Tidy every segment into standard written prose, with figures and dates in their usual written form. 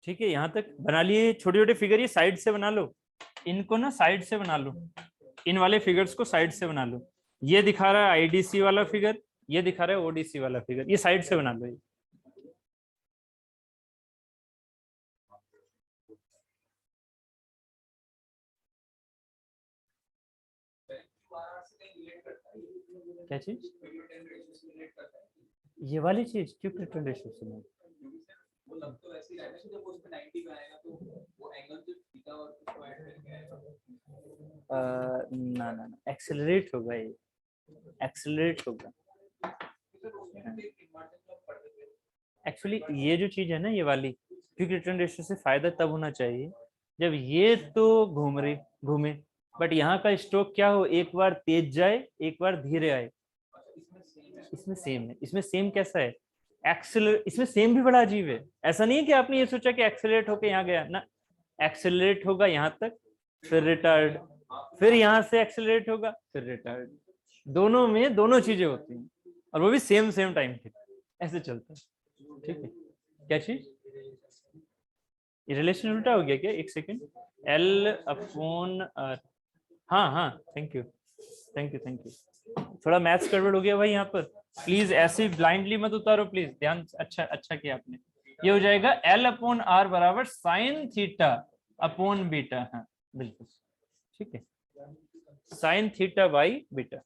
ठीक है, यहाँ तक बना लिए छोटे छोटे फिगर। ये साइड से बना लो, इनको ना साइड से बना लो, इन वाले फिगर्स को साइड से बना लो। ये दिखा रहा है आईडीसी वाला फिगर, ये दिखा रहा है ओडीसी वाला फिगर, ये साइड से बना लो। ये क्या चीज? ये वाली चीज क्यों प्रिटेंड रेशियो से नहीं? ना ना ना, एक्सेलरेट होगा, ये एक्सेलरेट होगा। एक्चुअली ये जो चीज है ना, ये वाली क्विक रिटर्न रेशियो से फायदा तब होना चाहिए जब ये तो घूमे, बट यहाँ का स्ट्रोक क्या हो, एक बार तेज जाए एक बार धीरे आए। इसमें सेम है। इसमें सेम कैसा है? एक्सेलरेट, इसमें सेम भी बड़ा अजीब है। ऐसा नहीं है कि आपने ये सोचा कि एक्सेलरेट होके यहाँ गया ना, एक्सेलरेट होगा यहाँ तक, फिर रिटार्ड, फिर यहाँ से एक्सेलरेट होगा, फिर रिटार्ड। दोनों में दोनों चीजें होती हैं, और वो भी सेम सेम टाइम पे, ऐसे चलता है। ठीक है, क्या चीज? ये रिलेशन उल्टा हो गया क्या? एक सेकेंड, एल अपॉन आर। हाँ हाँ, thank you thank you thank you. थोड़ा मैथ्स गड़बड़ हो गया भाई यहाँ पर, प्लीज ऐसे ब्लाइंडली मत उतारो प्लीज, ध्यान। अच्छा अच्छा किया आपने। ये हो जाएगा एल अपॉन आर बराबर साइन थीटा अपॉन बीटा। हाँ बिल्कुल ठीक है, साइन थीटा बाई बीटा।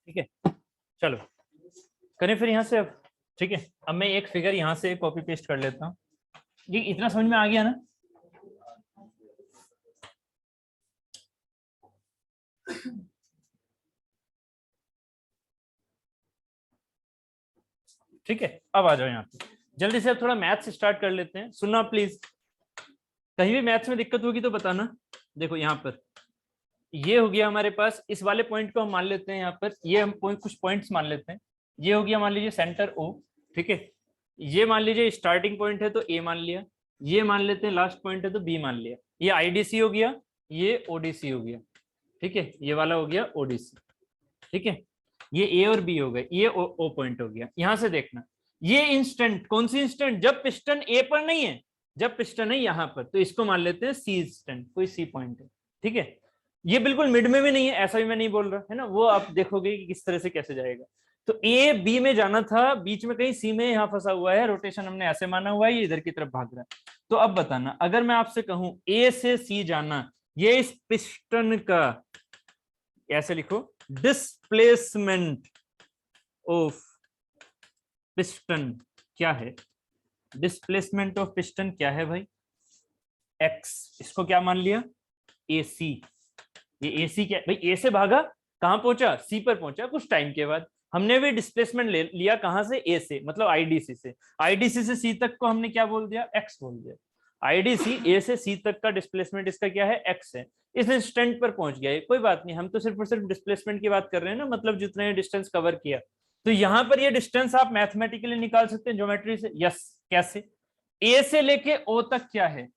ठीक है, चलो करें फिर यहाँ से अब। ठीक है, अब मैं एक फिगर यहाँ से कॉपी पेस्ट कर लेता हूँ। ये इतना समझ में आ गया ना? ठीक है, अब आ जाओ यहाँ पे जल्दी से। अब थोड़ा मैथ्स स्टार्ट कर लेते हैं, सुनना प्लीज। कहीं भी मैथ्स में दिक्कत होगी तो बताना। देखो यहाँ पर ये हो गया हमारे पास, इस वाले पॉइंट को हम मान लेते हैं यहाँ पर, ये हम कुछ पॉइंट्स मान लेते हैं। ये हो गया मान लीजिए सेंटर ओ। ठीक है, ये मान लीजिए स्टार्टिंग पॉइंट है तो ए मान लिया, ये मान लेते हैं लास्ट पॉइंट है तो बी मान लिया। ये आईडीसी हो गया, ये ओडीसी हो गया। ठीक है, ये वाला हो गया ओडीसी। ठीक है, ये ए और बी हो गए, ये ओ पॉइंट हो गया। यहां से देखना, ये इंस्टेंट कौन सी इंस्टेंट? जब पिस्टन ए पर नहीं है, जब पिस्टन है यहाँ पर, तो इसको मान लेते हैं सी इंस्टेंट, कोई सी पॉइंट है। ठीक है, ये बिल्कुल मिड में भी नहीं है, ऐसा भी मैं नहीं बोल रहा है ना, वो आप देखोगे कि किस तरह से कैसे जाएगा। तो ए बी में जाना था, बीच में कहीं सी में यहाँ फंसा हुआ है, रोटेशन हमने ऐसे माना हुआ है, ये इधर की तरफ भाग रहा है। तो अब बताना, अगर मैं आपसे कहूं ए से सी जाना, ये इस पिस्टन का, ऐसे लिखो, डिस्प्लेसमेंट ऑफ पिस्टन क्या है? डिस्प्लेसमेंट ऑफ पिस्टन क्या है भाई? एक्स। इसको क्या मान लिया? ए सी। ये ए सी क्या भाई? ए से भागा, कहां पहुंचा? सी पर पहुंचा कुछ टाइम के बाद। हमने भी डिस्प्लेसमेंट लिया कहां से? ए से, मतलब आईडीसी से। आईडीसी से सी तक को हमने क्या बोल दिया? एक्स बोल दिया। आईडीसी ए से सी तक का डिस्प्लेसमेंट इसका क्या है? एक्स है। इस इंस्टेंट पर पहुंच गया, कोई बात नहीं, हम तो सिर्फ और सिर्फ डिस्प्लेसमेंट की बात कर रहे हैं ना, मतलब जितने डिस्टेंस कवर किया। तो यहां पर ये डिस्टेंस आप मैथमेटिकली निकाल सकते हैं ज्योमेट्री से। यस, कैसे? ए से लेके ओ तक क्या है?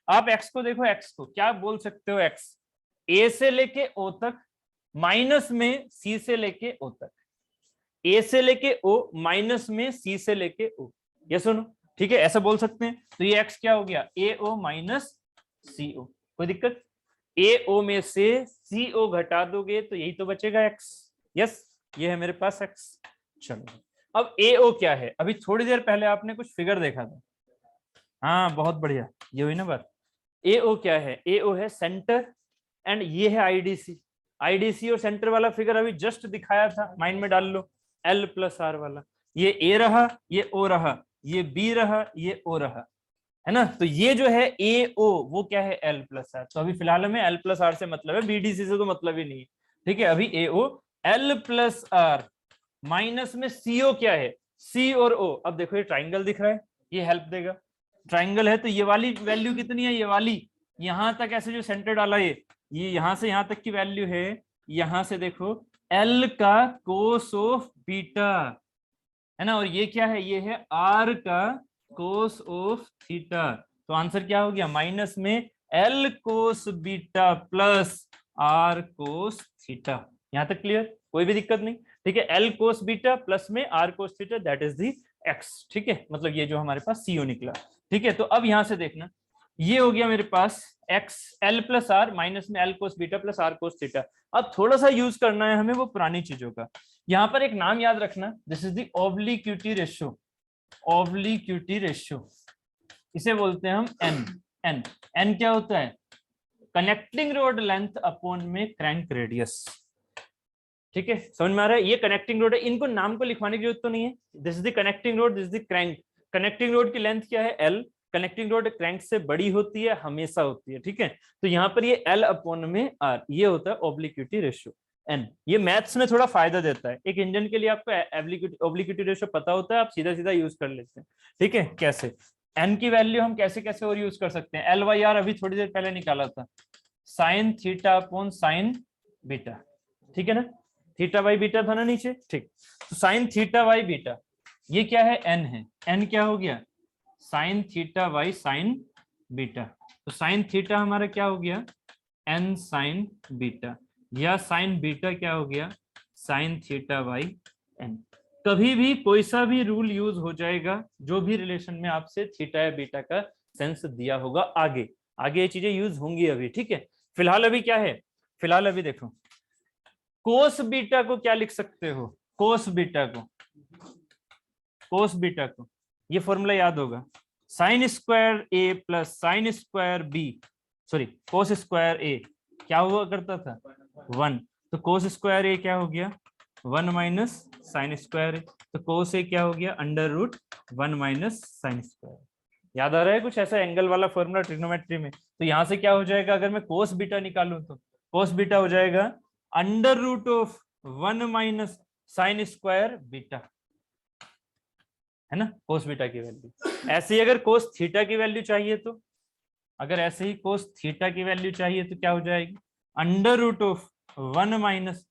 आप एक्स को देखो, एक्स को क्या बोल सकते हो? एक्स ए से लेके ओ तक माइनस में सी से लेके ओ तक, ए से लेके ओ माइनस में सी से लेके ओ। ये सुनो, ठीक है, ऐसा बोल सकते हैं। तो ये एक्स क्या हो गया? ए ओ माइनस CO। कोई दिक्कत? AO में से CO घटा दोगे तो यही तो बचेगा x। यस, ये है मेरे पास x। चलो अब AO क्या है? अभी थोड़ी देर पहले आपने कुछ फिगर देखा था। हाँ बहुत बढ़िया, ये हुई ना बात। AO क्या है? AO है सेंटर एंड ये है IDC। IDC और सेंटर वाला फिगर अभी जस्ट दिखाया था, माइंड में डाल लो। L+R वाला, ये A रहा, ये O रहा, ये B रहा, ये O रहा, है ना? तो ये जो है AO वो क्या है? L+R। तो अभी फिलहाल में L+R से मतलब है, BDC से तो मतलब ही नहीं है। ठीक है, अभी AO L+R माइनस में CO क्या है? C और O। अब देखो ये ट्राइंगल दिख रहा है, ये हेल्प देगा। ट्राइंगल है तो ये वाली वैल्यू कितनी है? ये वाली यहां तक ऐसे जो सेंटर डाला ये यहां से यहां तक की वैल्यू है। यहां से देखो L का कोस ऑफ बीटा, है ना? और ये क्या है? ये है R का कोस ऑफ थीटा। तो आंसर क्या हो गया? माइनस में L cos beta plus R cos theta. यहां तक क्लियर? कोई भी दिक्कत नहीं? ठीक है, L कोस बीटा प्लस में R cos theta, that is the x। ठीक है, मतलब ये जो हमारे पास CO निकला। ठीक है, तो अब यहां से देखना, ये हो गया मेरे पास x L+R माइनस में L cos beta plus R cos theta. अब थोड़ा सा यूज करना है हमें वो पुरानी चीजों का। यहाँ पर एक नाम याद रखना, this is the obliquity ratio. Obliquity ratio इसे बोलते हैं हम n। n क्या होता है? कनेक्टिंग रोड लेंथ अपॉन में क्रैंक रेडियस। ठीक है, समझ में आ रहा है? ये कनेक्टिंग रोड है, इनको नाम को लिखवाने की जरूरत तो नहीं है। This is the connecting road, this is the crank. Connecting road की लेंथ क्या है? L। कनेक्टिंग रोड क्रैंक से बड़ी होती है, हमेशा होती है। ठीक है, तो यहाँ पर ये L अपॉन में R, ये होता है ऑब्लिक्विटी रेशियो n। ये मैथ्स में थोड़ा फायदा देता है। एक इंजन के लिए आपको ऑब्लिक्विटी रेशियो पता होता है, आप सीधा सीधा यूज कर लेते हैं। ठीक है, कैसे n की वैल्यू हम कैसे कैसे और यूज कर सकते हैं? L/R अभी थोड़ी देर पहले निकाला था, sign theta upon sine beta. ठीक है ना? थीटा बाई बीटा था ना नीचे। ठीक, तो साइन थीटा बाई बीटा ये क्या है? n है। n क्या हो गया? Sign theta by sine beta. तो साइन थीटा हमारा क्या हो गया? n साइन बीटा, या साइन बीटा क्या हो गया? Sign theta by n। कभी भी कोई सा भी रूल यूज हो जाएगा, जो भी रिलेशन में आपसे थीटा या बीटा का सेंस दिया होगा, आगे आगे ये चीजें यूज होंगी अभी। ठीक है, फिलहाल अभी क्या है? फिलहाल अभी देखो, कोस बीटा को क्या लिख सकते हो? कोस बीटा को, कोस बीटा को ये फॉर्मूला याद होगा, sine square A plus sine square B, sorry cos square A क्या हुआ करता था? 1। तो कोस स्क्वायर ए क्या हो गया? 1 माइनस साइन स्क्वायर ए। तो कोस ए क्या हो गया? √1 माइनस साइन स्क्वायर। याद आ रहा है कुछ ऐसा एंगल वाला फॉर्मूला ट्रिग्नोमेट्री में? तो यहां से क्या हो जाएगा? अगर मैं कोस बीटा निकालूं तो कोस बीटा हो जाएगा √1 माइनस साइन स्क्वायर बीटा, है ना? कोस बीटा की वैल्यू। ऐसे ही अगर कोस थीटा की वैल्यू चाहिए तो, अगर ऐसे ही कोस थीटा की वैल्यू चाहिए तो क्या हो जाएगी? √1 minus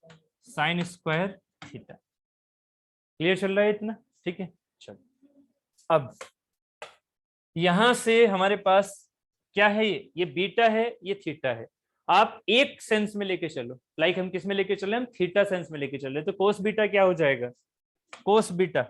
sine square theta. Clear चल रहा है इतना? ठीक है, चलो अब यहां से हमारे पास क्या है? ये बीटा है, ये थीटा है। आप एक सेंस में लेके चलो, लाइक हम किस में लेके चले? हम थीटा सेंस में लेके चले, तो कोस बीटा क्या हो जाएगा? कोस बीटा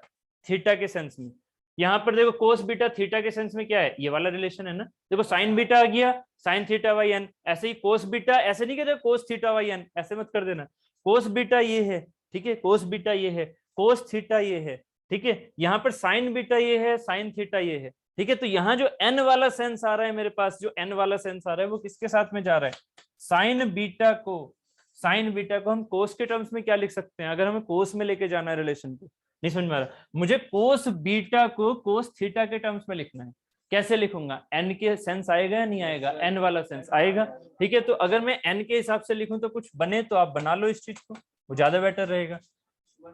थीटा के सेंस में। यहाँ पर देखो कोस बीटा थीटा के सेंस में क्या है? ये वाला रिलेशन है ना। देखो साइन बीटा आ गया, साइन थीटा बाई n। ऐसे ही कोस बीटा, ऐसे नहीं कहते कोस थीटा बाई n, ऐसे मत कर देना। कोस बीटा ये है, ठीक है, कोस बीटा ये है, कोस थीटा ये है, ठीक है। यहाँ पर साइन बीटा ये है, साइन थीटा ये है, ठीक है। तो यहाँ जो n वाला सेंस आ रहा है मेरे पास, जो n वाला सेंस आ रहा है वो किसके साथ में जा रहा है? साइन बीटा को, साइन बीटा को हम कोस के टर्म्स में क्या लिख सकते हैं? अगर हमें कोस में लेके जाना है रिलेशन को, नहीं समझ में आ रहा, मुझे कोस बीटा को कोस थीटा के टर्म्स में लिखना है। कैसे लिखूंगा? n के सेंस आएगा या नहीं आएगा? n वाला सेंस आएगा, ठीक है। तो अगर मैं n के हिसाब से लिखूं तो कुछ बने तो आप बना लो इस चीज को, वो ज्यादा बेटर रहेगा।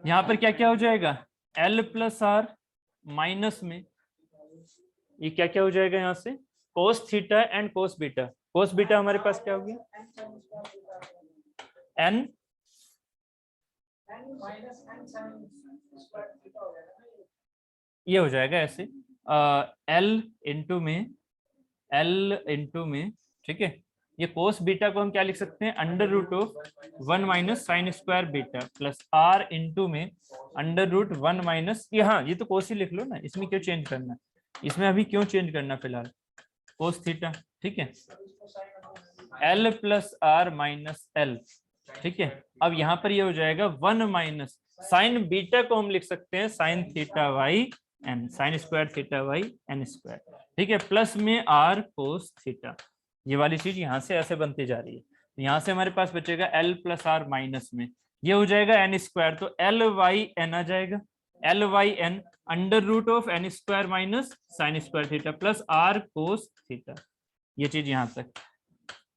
यहाँ पर क्या क्या हो जाएगा? L+R माइनस में ये क्या क्या हो जाएगा? यहाँ से कोस theta and cos beta. Cos beta हमारे पास क्या हो गया? n ये हो जाएगा ऐसे L इंटू में, ठीक है। ये कोस बीटा को हम क्या लिख सकते हैं? √1 minus sine square beta plus R into में √1 माइनस, ये हाँ ये तो कोस ही लिख लो ना, इसमें क्यों चेंज करना, इसमें अभी क्यों चेंज करना फिलहाल? कोस थीटा, ठीक है। L plus R minus L, ठीक है। अब यहाँ पर ये हो जाएगा 1 माइनस साइन बीटा को हम लिख सकते हैं sine theta by N, sine square theta by N square, ठीक है, प्लस में आर कोस थीटा। ये वाली चीज यहाँ से ऐसे बनती जा रही है। तो यहाँ से हमारे पास बचेगा एल प्लस आर माइनस में ये हो जाएगा एन स्क्वायर, तो एल वाई एन आ जाएगा, L by N under root of N square minus sine square theta plus R cos theta. ये चीज यहाँ तक।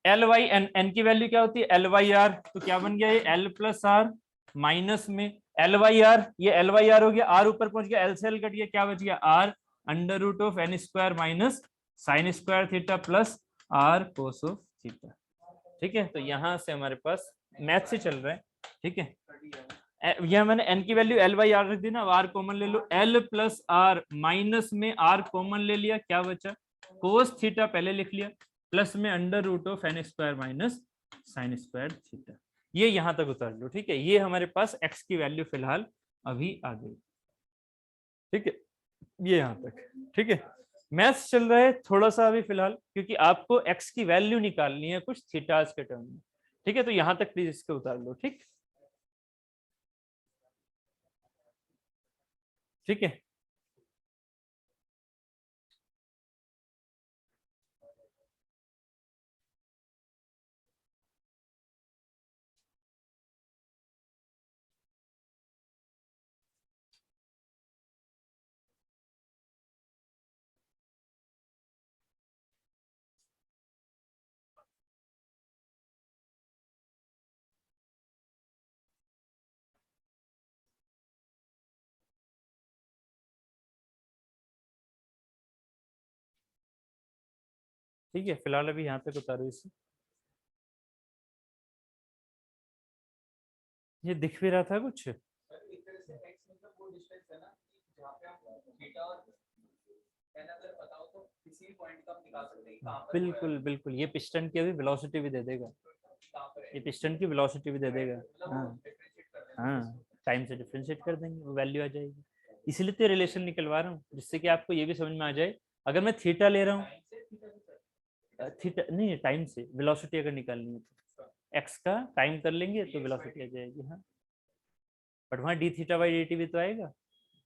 एल वाई एन, एन की वैल्यू क्या होती है एल वाई आर, तो क्या बन गया ये एल प्लस आर माइनस में एल वाई आर, ये एल वाई आर हो गया, आर ऊपर पहुंच गया, एल से एल कट गया, क्या बच गया R under root of N square minus sine square theta plus R cos of theta, ठीक है। तो यहाँ से हमारे पास मैथ से चल रहा है, ठीक है। यह मैंने एन की वैल्यू एल बाई आर रख दी ना, अब आर कॉमन ले लो, एल प्लस आर माइनस में आर कॉमन ले लिया, क्या बचा कोस थीटा पहले लिख लिया प्लस में under root of N square minus sine square theta. ये यहां तक उतार लो, ठीक है। ये हमारे पास एक्स की वैल्यू फिलहाल अभी आ गई, ठीक है, ये यहां तक, ठीक है। मैथ्स चल रहा है थोड़ा सा अभी फिलहाल, क्योंकि आपको एक्स की वैल्यू निकालनी है कुछ थीटास के टर्म में, ठीक है। तो यहां तक प्लीज इसको उतार लो, ठीक, ठीक है। ठीक है, फिलहाल अभी यहाँ तक उतारो इसे। ये दिख भी रहा था कुछ, बिल्कुल बिल्कुल, ये पिस्टन की अभी वेलोसिटी भी दे देगा, ये पिस्टन की वेलोसिटी भी दे देगा। हाँ हाँ, टाइम से डिफरेंशिएट कर देंगे, वो वैल्यू आ जाएगी। इसलिए तो रिलेशन निकलवा रहा हूँ, जिससे कि आपको ये भी समझ में आ जाए। अगर मैं थीटा ले रहा हूँ, थीटा नहीं, टाइम से वेलोसिटी अगर निकालनी है तो एक्स का टाइम कर लेंगे तो वेलोसिटी आ जाएगी। हाँ, बट वहाँ D theta by D T भी तो आएगा,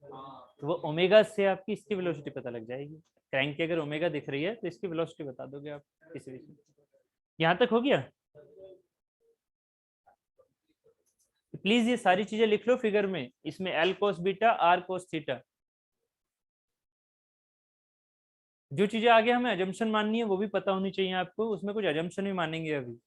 तो वो ओमेगा से आपकी इसकी वेलोसिटी पता लग जाएगी। क्रैंक की अगर ओमेगा दिख रही है तो इसकी वेलोसिटी बता दोगे आप किसी भी। यहाँ तक हो गया, प्लीज ये सारी चीजें लिख लो फिगर में, इसमें L cos beta R cos theta. जो चीजें आगे हमें अजम्पशन माननी है वो भी पता होनी चाहिए आपको, उसमें कुछ अजम्पशन भी मानेंगे अभी।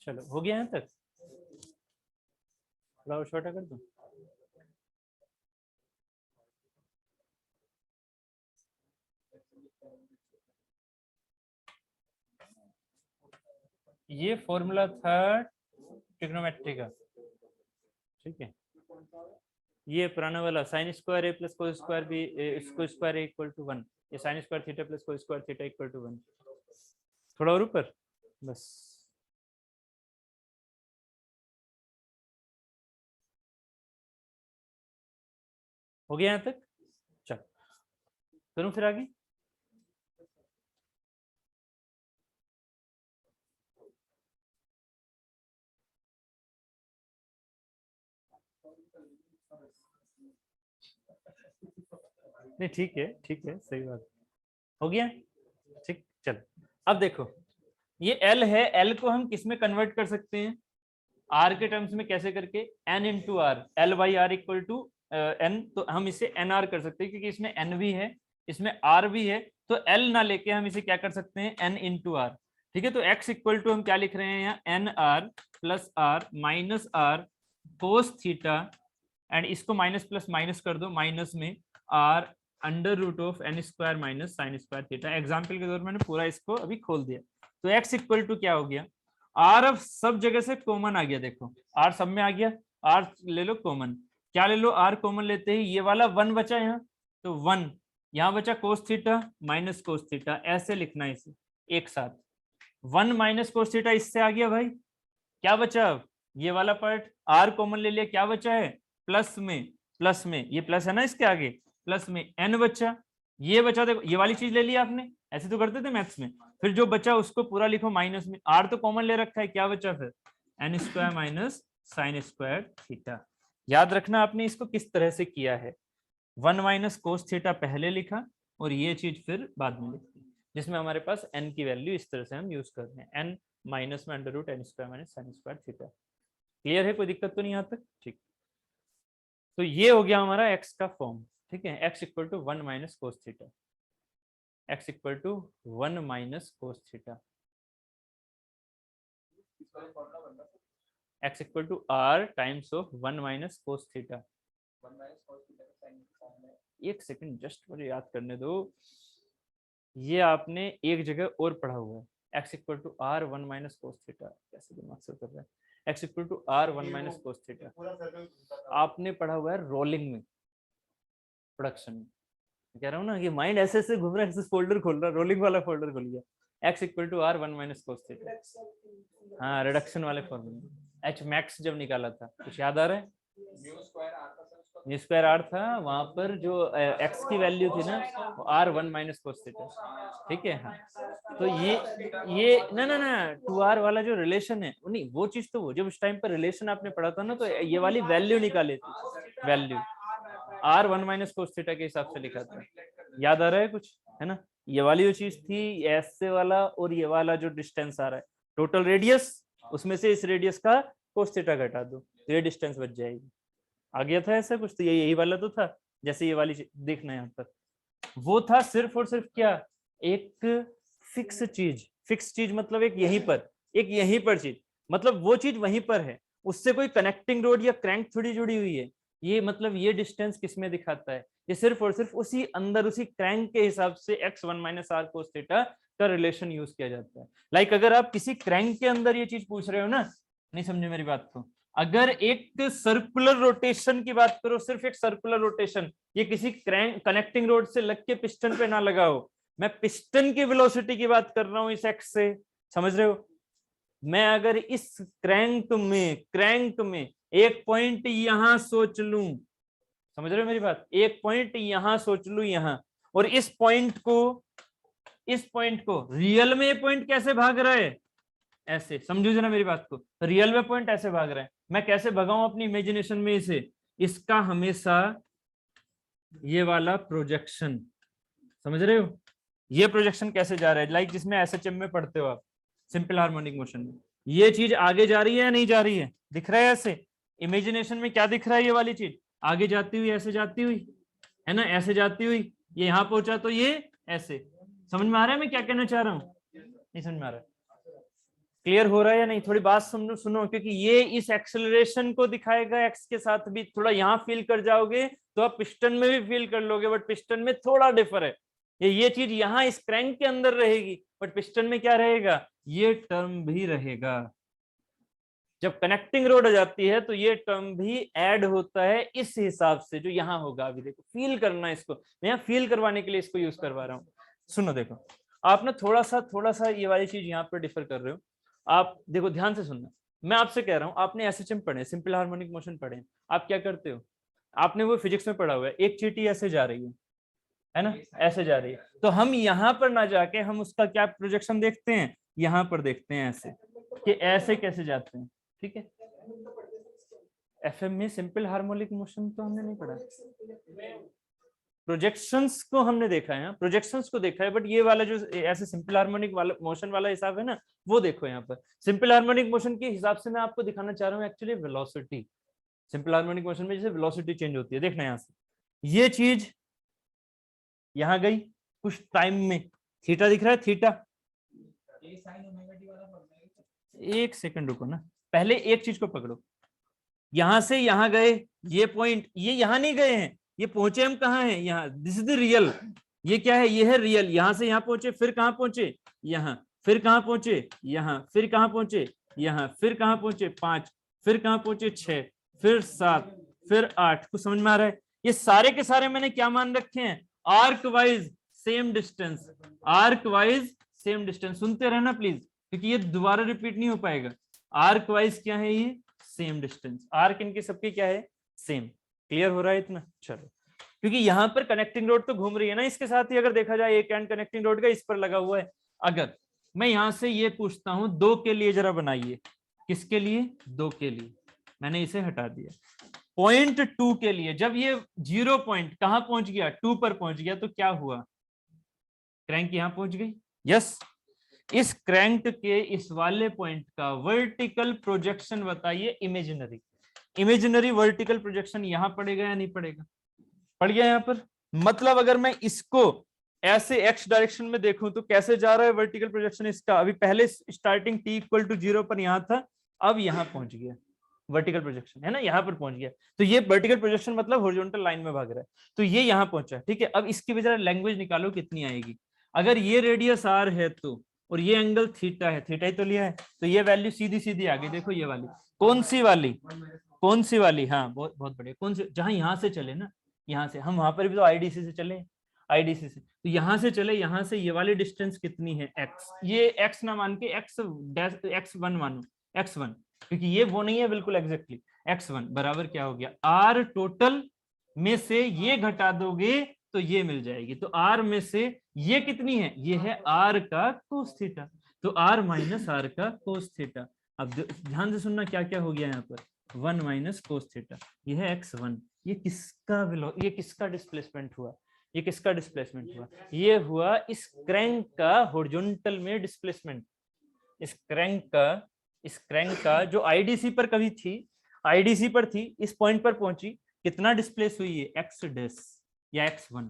चलो हो गया यहाँ तक, थोड़ा और छोटा कर दूं। ये फॉर्मूला था ट्रिग्नोमेट्री का, ठीक है। ये पुराना वाला sine square A plus cos square B इसको स्क्वायर इक्वल टू 1, ये sine square theta plus cos square theta equal to 1। थोड़ा और ऊपर, बस हो गया यहाँ तक। चल करूँ फिर आगे। नहीं ठीक है, सही बात हो गया, ठीक। चल अब देखो, ये एल है, एल को हम किस में कन्वर्ट कर सकते हैं, आर के टर्म्स में, कैसे करके N into R, L by R equal to N, तो हम इसे एन आर कर सकते हैं, क्योंकि इसमें एन भी है इसमें आर भी है, तो एल ना लेके हम इसे क्या कर सकते हैं एन इंटू आर, ठीक है, तो x इक्वल टू हम क्या लिख रहे हैं यहाँ, N R plus R minus R cos theta, and इसको माइनस प्लस माइनस कर दो, माइनस में R under root of N square minus sine square theta. Example के तौर पर मैंने पूरा इसको अभी खोल दिया। तो x इक्वल टू क्या हो गया, आर अब सब जगह से कॉमन आ गया, देखो आर सब में आ गया, आर ले लो कॉमन, क्या ले लो, आर कॉमन लेते ही ये वाला 1 बचा यहाँ, तो 1 यहाँ बचा cos theta minus cos theta, ऐसे लिखना है इसे एक साथ। 1 माइनस कोस थीटा इससे आ गया भाई, क्या बचा अब ये वाला पार्ट, आर कॉमन ले लिया, क्या बचा है प्लस में ये प्लस है ना इसके आगे, प्लस में एन बचा, ये बचा, देखो ये वाली चीज ले ली आपने, ऐसे तो करते थे मैथ्स में, फिर जो बचा उसको पूरा लिखो माइनस में, आर तो कॉमन ले रखा है, क्या बचा फिर N square minus sine square theta. याद रखना आपने इसको किस तरह से किया है, 1 माइनस कोस थीटा पहले लिखा और ये चीज फिर बाद में लिखी, जिसमें हमारे पास n की वैल्यू इस तरह से हम यूज कर रहे हैं, n माइनस में under root N square minus sine square theta. Clear है, कोई दिक्कत तो नहीं यहाँ तक, ठीक। तो ये हो गया हमारा x का फॉर्म, ठीक है, x equal to 1 minus cos theta, x equal to 1 minus cos theta, x equal to r times of 1 minus cos theta. एक सेकंड जस्ट मुझे याद करने दो, ये आपने एक जगह और पढ़ा हुआ है, x equal to r 1 minus cos theta, कैसे दिमाग से उतर रहा है, x equal to r 1 minus cos theta आपने पढ़ा हुआ है रोलिंग में, प्रोडक्शन में, कह रहा हूँ ना, ये माइंड ऐसे ऐसे घूम रहा है, ऐसे फोल्डर खोल रहा है, रोलिंग वाला फोल्डर खोल गया, x equal to r 1 minus cos theta, हाँ रिडक्शन वाले फॉर्मूले, h मैक्स जब निकाला था, कुछ याद आ रहा है, न्यू स्क्वायर आर था, वहां पर जो x की वैल्यू थी ना वो r 1 माइनस कोस थीटा, ठीक है, हाँ। तो ये ना 2r वाला जो रिलेशन है, नहीं वो चीज तो वो जब उस टाइम पर रिलेशन आपने पढ़ा था ना, तो ये वाली वैल्यू निकाली थी, value r 1 minus cos theta के हिसाब से लिखा था, याद आ रहा है कुछ, है ना, ये वाली जो चीज थी ऐसे वाला, और ये वाला जो डिस्टेंस आ रहा है टोटल रेडियस, उसमें से इस रेडियस का कोस थीटा घटा दो, ये डिस्टेंस बच जाएगी, आ गया था ऐसा कुछ, तो ये यही वाला तो था, जैसे ये वाली देखना है यहाँ पर, वो था सिर्फ और सिर्फ क्या, एक फिक्स चीज मतलब एक यहीं पर चीज, मतलब वो चीज वहीं पर है, उससे कोई कनेक्टिंग रोड या क्रैंक थोड़ी जुड़ी हुई है, ये मतलब ये डिस्टेंस किसमें दिखाता है, ये सिर्फ और सिर्फ उसी अंदर उसी क्रैंक के हिसाब से x1 minus R cos theta का रिलेशन यूज किया जाता है। लाइक अगर आप किसी क्रैंक के अंदर ये चीज पूछ रहे हो ना, नहीं समझे मेरी बात को, अगर एक सर्कुलर रोटेशन की बात करो, सिर्फ एक सर्कुलर रोटेशन, ये किसी क्रैंक कनेक्टिंग रोड से लग के पिस्टन पे ना लगा हो, मैं पिस्टन की वेलोसिटी की बात कर रहा हूं इस एक्स से, समझ रहे हो, मैं अगर इस क्रैंक में एक पॉइंट यहां सोच लूं, समझ रहे हो मेरी बात, एक पॉइंट यहां सोच लूं यहां, और इस पॉइंट को रियल में ये पॉइंट कैसे भाग रहा है, ऐसे समझो जरा मेरी बात को, रियल में पॉइंट ऐसे भाग रहा है, मैं कैसे भगाऊं अपनी इमेजिनेशन में इसे, इसका हमेशा ये वाला प्रोजेक्शन, समझ रहे हो, ये प्रोजेक्शन कैसे जा रहा है, लाइक जिसमें एसएचएम में पढ़ते हो आप, सिंपल हार्मोनिक मोशन में, ये चीज आगे जा रही है या नहीं जा रही है, दिख रहा है ऐसे, इमेजिनेशन में क्या दिख रहा है, ये वाली चीज आगे जाती हुई, ऐसे जाती हुई, है ना, ऐसे जाती हुई, ये यहाँ पहुंचा तो ये ऐसे, समझ में आ रहा है मैं क्या कहना चाह रहा हूँ, नहीं समझ में आ रहा है, क्लियर हो रहा है या नहीं, थोड़ी बात सुनो, क्योंकि ये इस एक्सेलरेशन को दिखाएगा एक्स के साथ भी, थोड़ा यहाँ फील कर जाओगे तो आप पिस्टन में भी फील कर लोगे, बट पिस्टन में थोड़ा डिफर है, ये चीज यहाँ इस क्रैंक के अंदर रहेगी, बट पिस्टन में क्या रहेगा, ये टर्म भी रहेगा, जब कनेक्टिंग रोड आ जाती है तो ये टर्म भी ऐड होता है इस हिसाब से जो यहाँ होगा, अभी देखो फील करना इसको, मैं यहाँ फील करवाने के लिए इसको यूज करवा रहा हूँ, सुनो देखो, आप ना थोड़ा सा ये वाली चीज यहाँ पर डिफर कर रहे हो, आप देखो ध्यान से सुनना, मैं आपसे कह रहा हूँ, आपने एसएचएम पढ़े, सिंपल हार्मोनिक मोशन पढ़े, आप क्या करते हो, आपने वो फिजिक्स में पढ़ा हुआ है, एक चींटी ऐसे जा रही है ना, ऐसे जा रही है, तो हम यहाँ पर ना जाके हम उसका क्या प्रोजेक्शन देखते हैं, यहाँ पर देखते हैं ऐसे कि ऐसे कैसे जाते हैं, ठीक है, एफएम में सिंपल हार्मोनिक मोशन तो हमने नहीं पढ़ा, प्रोजेक्शंस को हमने देखा है, प्रोजेक्शंस को देखा है, बट ये वाला जो ऐसे सिंपल हार्मोनिक वाला मोशन वाला हिसाब है ना, वो देखो यहाँ पर, सिंपल हार्मोनिक मोशन के हिसाब से मैं आपको दिखाना चाह रहा हूँ actually velocity, simple harmonic motion में जैसे वेलोसिटी चेंज होती है, देखना यहाँ से, ये चीज यहाँ गई कुछ टाइम में, थीटा दिख रहा है, थीटा एक सेकंड रुको ना, पहले एक चीज को पकड़ो। यहां से यहां गए, ये पॉइंट, ये यहां नहीं गए हैं, ये पहुंचे हम कहाँ हैं, यहाँ। दिस इज द रियल, ये क्या है, ये है रियल। यहां से यहां पहुंचे, फिर कहां पहुंचे, यहाँ, फिर कहां पहुंचे, यहाँ, फिर कहां पहुंचे, यहाँ, फिर कहां पहुंचे 5, फिर कहां पहुंचे 6, फिर 7, फिर 8। कुछ समझ में आ रहा है? ये सारे के सारे मैंने क्या मान रखे हैं, arc wise same distance, arc wise same distance. सुनते रहना प्लीज, क्योंकि ये दोबारा रिपीट नहीं हो पाएगा। आर्क वाइज क्या है, ये सेम डिस्टेंस। आर्क इनके सबके क्या है, सेम। क्लियर हो रहा है इतना? चलो, क्योंकि यहाँ पर कनेक्टिंग रोड तो घूम रही है ना इसके साथ ही, अगर देखा जाए एक एंड कनेक्टिंग रोड का इस पर लगा हुआ है। अगर मैं यहां से ये पूछता हूं 2 के लिए जरा बनाइए, किसके लिए, 2 के लिए, मैंने इसे हटा दिया। पॉइंट 2 के लिए जब ये 0 पॉइंट कहां पहुंच गया, 2 पर पहुंच गया, तो क्या हुआ, क्रैंक यहां पहुंच गई। यस, इस क्रैंक के इस वाले पॉइंट का वर्टिकल प्रोजेक्शन बताइए, इमेजिनरी। इमेजिनरी वर्टिकल प्रोजेक्शन यहां पड़ेगा या नहीं पड़ेगा, पड़ गया यहां पर। मतलब अगर मैं इसको ऐसे एक्स डायरेक्शन में देखूं तो कैसे जा रहा है वर्टिकल प्रोजेक्शन इसका, अभी पहले स्टार्टिंग t इक्वल टू 0 पर यहां था, अब यहां पहुंच गया वर्टिकल प्रोजेक्शन, है ना, यहां पर पहुंच गया। तो ये वर्टिकल प्रोजेक्शन मतलब हॉरिजॉन्टल लाइन में भाग रहा है, तो ये यहां पहुंचा। ठीक है, अब इसकी वजह लैंग्वेज निकालो कितनी आएगी। अगर ये रेडियस r है तो, और ये एंगल थीटा है, थीटा ही तो लिया है, तो ये वैल्यू सीधी सीधी आ गई। देखो ये वाली, कौन सी वाली, कौन सी वाली, हाँ बहुत बहुत बढ़िया, कौन सी, जहां यहां से चले ना, यहाँ से हम वहां पर भी तो आईडीसी से चले, आईडीसी से, तो यहां से चले, यहां से ये वाली डिस्टेंस कितनी है, x। ये x ना मान के x1 मानो, x1, क्योंकि ये वो नहीं है बिल्कुल एग्जैक्टली। x1 बराबर क्या हो गया, r टोटल में से ये घटा दोगे तो ये मिल जाएगी। तो r में से ये कितनी है, ये है r का कोस थीटा, तो r माइनस r का कोस थीटा। अब ध्यान से सुनना क्या क्या हो गया यहाँ पर, 1 माइनस कोस थीटा, ये है x1। ये किसका डिस्प्लेसमेंट हुआ, ये किसका डिस्प्लेसमेंट हुआ, ये हुआ इस क्रैंक का हॉरिजॉन्टल में डिस्प्लेसमेंट। इस क्रैंक का जो आईडीसी पर कभी थी, आईडीसी पर थी, इस पॉइंट पर पहुंची, कितना डिस्प्लेस हुई है, एक्स डेस या x1।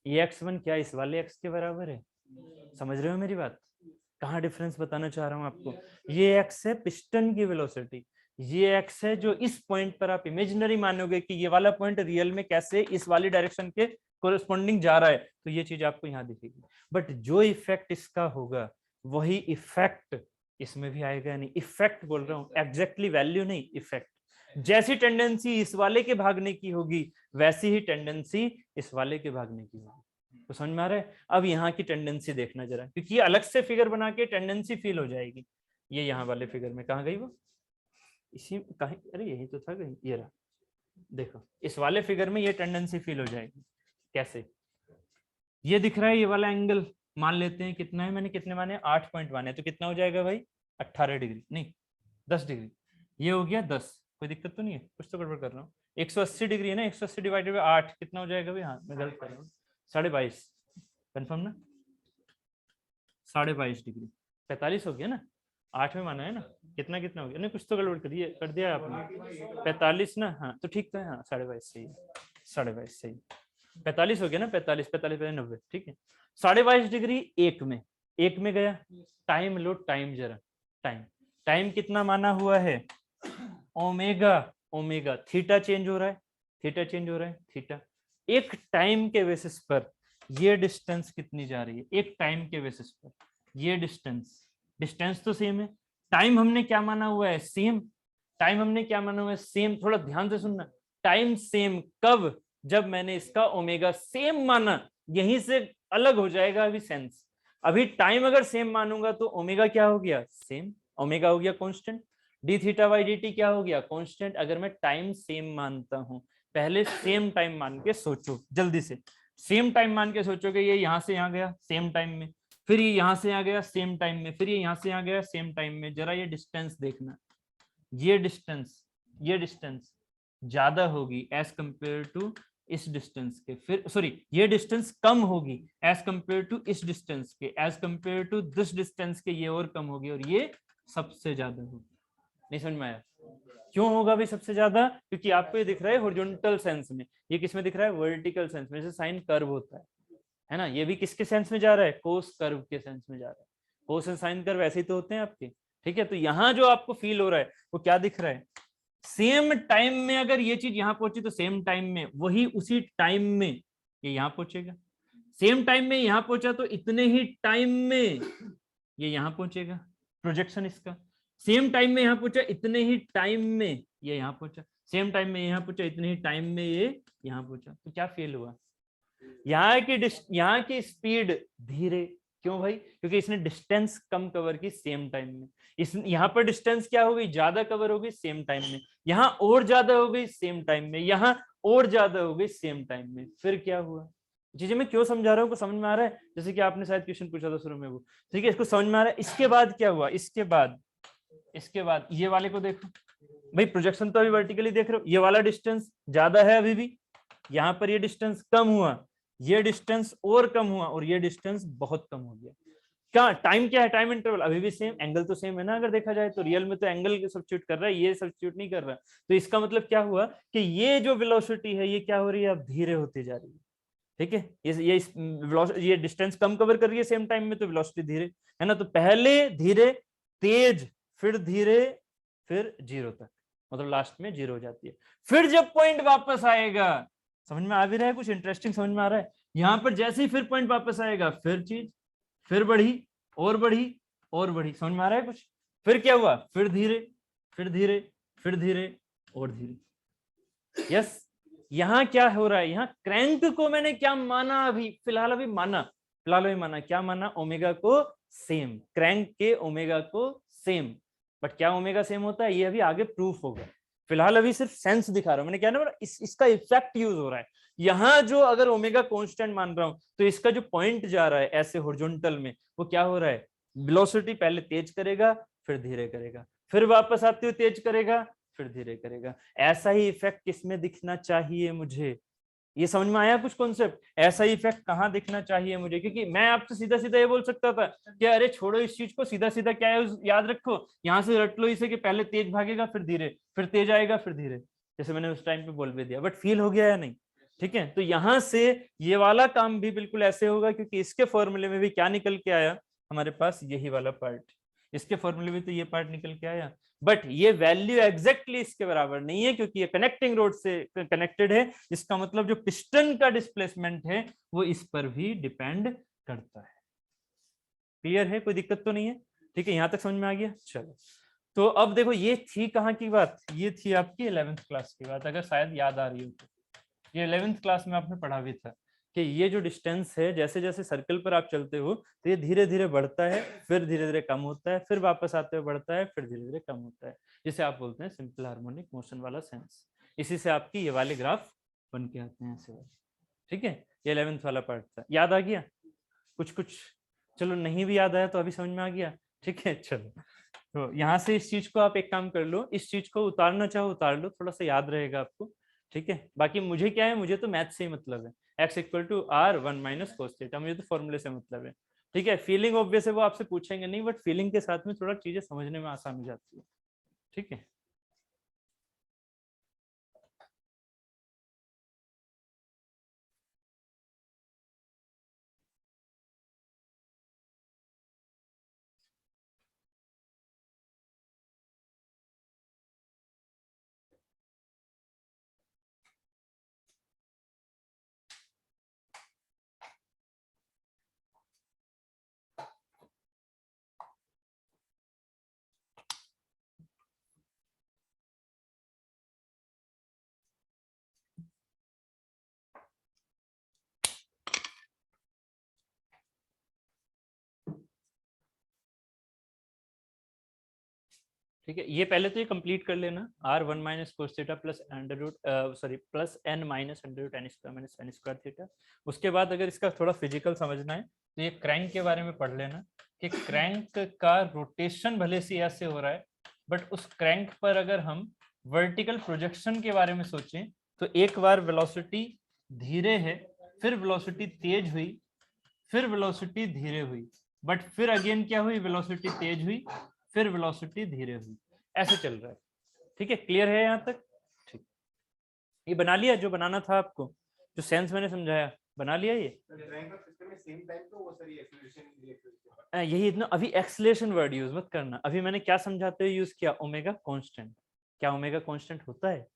ये x1 क्या इस वाले x के बराबर है, समझ रहे हो मेरी बात, कहाँ डिफरेंस बताना चाह रहा हूं आपको। ये x है पिस्टन की वेलोसिटी, ये x है जो इस पॉइंट पर आप इमेजिनरी मानोगे कि ये वाला पॉइंट रियल में कैसे इस वाली डायरेक्शन के कोरेस्पोंडिंग जा रहा है, तो ये चीज आपको यहाँ दिखेगी। बट जो इफेक्ट इसका होगा वही इफेक्ट इसमें भी आएगा नहीं। इफेक्ट बोल रहा हूँ, एग्जैक्टली वैल्यू नहीं, इफेक्ट। जैसी टेंडेंसी इस वाले के भागने की होगी वैसी ही टेंडेंसी इस वाले के भागने की होगी। तो समझ में आ रहा है? अब यहाँ की टेंडेंसी देखना जरा, क्योंकि ये अलग से फिगर बना के टेंडेंसी फील हो जाएगी। ये यहाँ वाले फिगर में कहाँ गई वो, इसी कहीं, अरे यही तो था कहीं, ये रहा। देखो इस वाले फिगर में ये टेंडेंसी फील हो जाएगी। कैसे, ये दिख रहा है, ये वाला एंगल मान लेते हैं कितना है, मैंने कितने माने, 8 माने, तो कितना हो जाएगा भाई, 18 डिग्री, नहीं 10 डिग्री। ये हो गया 10, कोई दिक्कत तो नहीं है, कुछ तो गड़बड़ कर रहा हूँ। 180 डिग्री है ना, 180 डिवाइडेड बाय 8 कितना हो जाएगा भाई, हाँ मैं गलत कर रहा हूँ, 22.5 कंफर्म ना, 22.5 डिग्री, 45 हो गया ना, 8 में माना है ना, कितना कितना हो गया, नहीं कुछ तो गड़बड़ कर दिया आपने, 45 ना, हाँ तो ठीक तो है, हाँ 22.5 सही है, 22.5 सही, 45 हो गया ना, 45 45 90, ठीक है। 22.5 डिग्री एक में गया, टाइम लो, टाइम जरा, टाइम कितना माना हुआ है, ओमेगा, थीटा चेंज हो रहा है, थीटा। एक टाइम के बेसिस पर ये डिस्टेंस कितनी जा रही है, एक टाइम के बेसिस पर ये डिस्टेंस तो सेम है। टाइम हमने क्या माना हुआ है, सेम। थोड़ा ध्यान से सुनना, टाइम सेम कब, जब मैंने इसका ओमेगा सेम माना, यहीं से अलग हो जाएगा अभी सेंस। अभी टाइम अगर सेम मानूंगा तो ओमेगा क्या हो गया, सेम, ओमेगा हो गया constant, D theta by D T क्या हो गया, कांस्टेंट। अगर मैं टाइम सेम मानता हूं, पहले सेम टाइम मान के सोचो, जल्दी से सेम टाइम मान के सोचोगे, ये यहां से यहां गया सेम टाइम में, फिर ये यहां से आ गया सेम टाइम में, फिर ये यहां से आ गया सेम टाइम में। जरा ये डिस्टेंस देखना, ये डिस्टेंस ज्यादा होगी एज कंपेयर टू इस डिस्टेंस के, फिर सॉरी ये डिस्टेंस कम होगी एज कंपेयर टू इस डिस्टेंस के, as compare to this distance के ये और कम होगी, और ये सबसे ज्यादा होगी। नहीं समझ में आया? क्यों होगा भी सबसे ज्यादा, क्योंकि आपको ये दिख रहा है हॉरिजॉन्टल सेंस में, ये किस में दिख रहा है, वर्टिकल सेंस में, जैसे साइन कर्व होता है ना, ये भी किसके सेंस में जा रहा है, कोस कर्व के सेंस में जा रहा है। कोसाइन साइन कर्व ऐसे ही तो होते हैं आपके, ठीक है। तो यहाँ जो आपको फील हो रहा है वो क्या दिख रहा है, सेम टाइम में अगर ये चीज यहाँ पहुंची तो सेम टाइम में वही उसी टाइम में ये यहाँ पहुंचेगा, सेम टाइम में यहाँ पहुंचा तो इतने ही टाइम में ये यहाँ पहुंचेगा, प्रोजेक्शन इसका। सेम टाइम में यहाँ पहुंचा, इतने ही टाइम में ये यहाँ पहुंचा, सेम टाइम में यहाँ पहुंचा, इतने ही टाइम में ये यहाँ पहुंचा। तो क्या फेल हुआ, यहाँ की स्पीड धीरे। क्यों भाई, क्योंकि इसने डिस्टेंस कम कवर की सेम टाइम में। इस यहाँ पर डिस्टेंस क्या हो गई, ज्यादा कवर हो गई सेम टाइम में, यहाँ और ज्यादा हो गई सेम टाइम में, यहाँ और ज्यादा हो गई सेम टाइम में। फिर क्या हुआ, चीजें मैं क्यों समझा रहा हूँ, को समझ में आ रहा है, जैसे कि आपने शायद क्वेश्चन पूछा था शुरू में वो, ठीक है, इसको समझ में आ रहा है। इसके बाद क्या हुआ, इसके बाद ये वाले को देखो भाई, प्रोजेक्शन तो अभी वर्टिकली देख रहे हो, ये वाला डिस्टेंस ज्यादा है अभी भी, यहाँ पर ये डिस्टेंस कम हुआ, ये डिस्टेंस और कम हुआ, और ये डिस्टेंस बहुत कम हो गया। क्या टाइम, क्या है टाइम इंटरवल अभी भी सेम, एंगल तो सेम है ना, अगर देखा जाए तो रियल में तो एंगल सब्स्टिट्यूट कर रहा है, ये सब्स्टिट्यूट नहीं कर रहा। तो इसका मतलब क्या हुआ कि ये जो वेलोसिटी है ये क्या हो रही है, अब धीरे होती जा रही है, ठीक है। ये डिस्टेंस कम कवर कर रही है सेम टाइम में, तो वेलोसिटी धीरे है ना। तो पहले धीरे, तेज, फिर धीरे, फिर जीरो तक, मतलब लास्ट में जीरो हो जाती है। फिर जब पॉइंट वापस आएगा, समझ में आ भी रहा है, कुछ इंटरेस्टिंग समझ में आ रहा है, यहाँ पर जैसे ही फिर पॉइंट वापस आएगा, फिर चीज फिर बढ़ी और बढ़ी और बढ़ी, समझ में आ रहा है कुछ। फिर क्या हुआ, फिर धीरे, फिर धीरे, फिर धीरे और धीरे। यस, यहाँ क्या हो रहा है, यहाँ क्रैंक को मैंने क्या माना, अभी फिलहाल माना, क्या माना, ओमेगा को सेम, क्रैंक के ओमेगा को सेम। बट क्या ओमेगा सेम होता है ये अभी आगे प्रूफ होगा, फिलहाल अभी सिर्फ सेंस दिखा रहा हूं। मैंने क्या ना, इसका इफेक्ट यूज हो रहा है यहाँ। जो अगर ओमेगा कांस्टेंट मान रहा हूं तो इसका जो पॉइंट जा रहा है ऐसे हॉरिजॉन्टल में, वो क्या हो रहा है, वेलोसिटी पहले तेज करेगा, फिर धीरे करेगा, फिर वापस आते हुए तेज करेगा, फिर धीरे करेगा। ऐसा ही इफेक्ट किसमें दिखना चाहिए मुझे, ये समझ में आया कुछ कॉन्सेप्ट, ऐसा ही इफेक्ट कहाँ दिखना चाहिए मुझे। क्योंकि मैं आपसे सीधा सीधा ये बोल सकता था कि अरे छोड़ो इस चीज को, सीधा सीधा क्या है याद रखो, यहाँ से रट लो इसे कि पहले तेज भागेगा फिर धीरे, फिर तेज आएगा फिर धीरे, जैसे मैंने उस टाइम पे बोल भी दिया। बट फील हो गया या नहीं, ठीक है। तो यहाँ से ये वाला काम भी बिल्कुल ऐसे होगा, क्योंकि इसके फॉर्मूले में भी क्या निकल के आया हमारे पास, यही वाला पार्ट, इसके फॉर्मूले में तो ये पार्ट निकल के आया। बट ये वैल्यू एग्जैक्टली इसके बराबर नहीं है, क्योंकि ये कनेक्टिंग रोड से कनेक्टेड है। इसका मतलब जो पिस्टन का डिस्प्लेसमेंट है वो इस पर भी डिपेंड करता है। क्लियर है, कोई दिक्कत तो नहीं है, ठीक है, यहां तक समझ में आ गया। चलो, तो अब देखो ये थी कहाँ की बात, ये थी आपकी 11th क्लास की बात, अगर शायद याद आ रही हो तो। ये 11th क्लास में आपने पढ़ा भी था कि ये जो डिस्टेंस है, जैसे जैसे सर्कल पर आप चलते हो तो ये धीरे धीरे बढ़ता है, फिर धीरे धीरे कम होता है, फिर वापस आते हुए बढ़ता है, फिर धीरे धीरे कम होता है, जिसे आप बोलते हैं सिंपल हार्मोनिक मोशन वाला सेंस। इसी से आपकी ये वाले ग्राफ बन के आते हैं ऐसे वाले, ठीक है। ये 11th वाला पार्ट था, याद आ गया कुछ कुछ। चलो नहीं भी याद आया तो अभी समझ में आ गया, ठीक है। चलो, तो यहाँ से इस चीज को आप एक काम कर लो, इस चीज को उतारना चाहो उतार लो, थोड़ा सा याद रहेगा आपको, ठीक है। बाकी मुझे क्या है, मुझे तो मैथ से ही मतलब है, x equal to R 1 minus cos theta, मुझे तो फॉर्मूले से मतलब है, ठीक है। फीलिंग ऑब्वियस है वो आपसे पूछेंगे नहीं, बट फीलिंग के साथ में थोड़ा चीजें समझने में आसान हो जाती है, ठीक है। ठीक है, ये पहले तो ये कंप्लीट कर लेना, R 1 minus cos theta plus under root sorry plus N minus under root N square minus N square theta. उसके बाद अगर इसका थोड़ा फिजिकल समझना है तो ये क्रैंक के बारे में पढ़ लेना कि क्रैंक का रोटेशन भले से ऐसे हो रहा है, बट उस क्रैंक पर अगर हम वर्टिकल प्रोजेक्शन के बारे में सोचें तो एक बार वेलोसिटी धीरे है, फिर वेलोसिटी तेज हुई, फिर वेलोसिटी धीरे हुई, बट फिर अगेन क्या हुई, वेलोसिटी तेज हुई, फिर वेलोसिटी धीरे हुई, ऐसे चल रहा है, ठीक है। क्लियर है यहाँ तक, ठीक। ये बना लिया जो बनाना था आपको, जो सेंस मैंने समझाया, बना लिया ये? यही इतना अभी एक्सेलरेशन वर्ड यूज मत करना। अभी मैंने क्या समझाते हुए यूज किया? Omega constant. क्या ओमेगा कांस्टेंट होता है?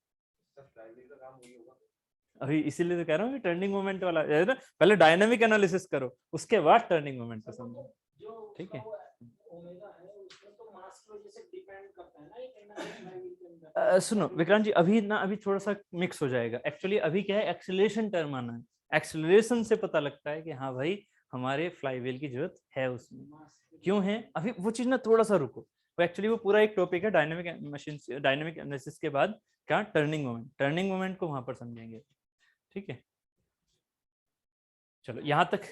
अभी इसीलिए तो कह रहा हूँ कि टर्निंग मोमेंट वाला है ना, पहले डायनामिक एनालिसिस करो उसके बाद टर्निंग मोमेंट को समझो, ठीक है? सुनो विक्रांत जी, अभी ना अभी थोड़ा सा मिक्स हो जाएगा। एक्चुअली अभी क्या है, एक्सेलरेशन टर्म आना है। एक्सेलरेशन से पता लगता है कि हाँ भाई हमारे फ्लाईव्हील की जरूरत है उसमें, क्यों है अभी वो चीज ना, थोड़ा सा रुको। वो एक्चुअली वो पूरा एक टॉपिक है डायनेमिक मशीन, डायनेमिक एनालिसिस के बाद क्या टर्निंग मोमेंट, टर्निंग मोमेंट को वहां पर समझेंगे, ठीक है? चलो यहाँ तक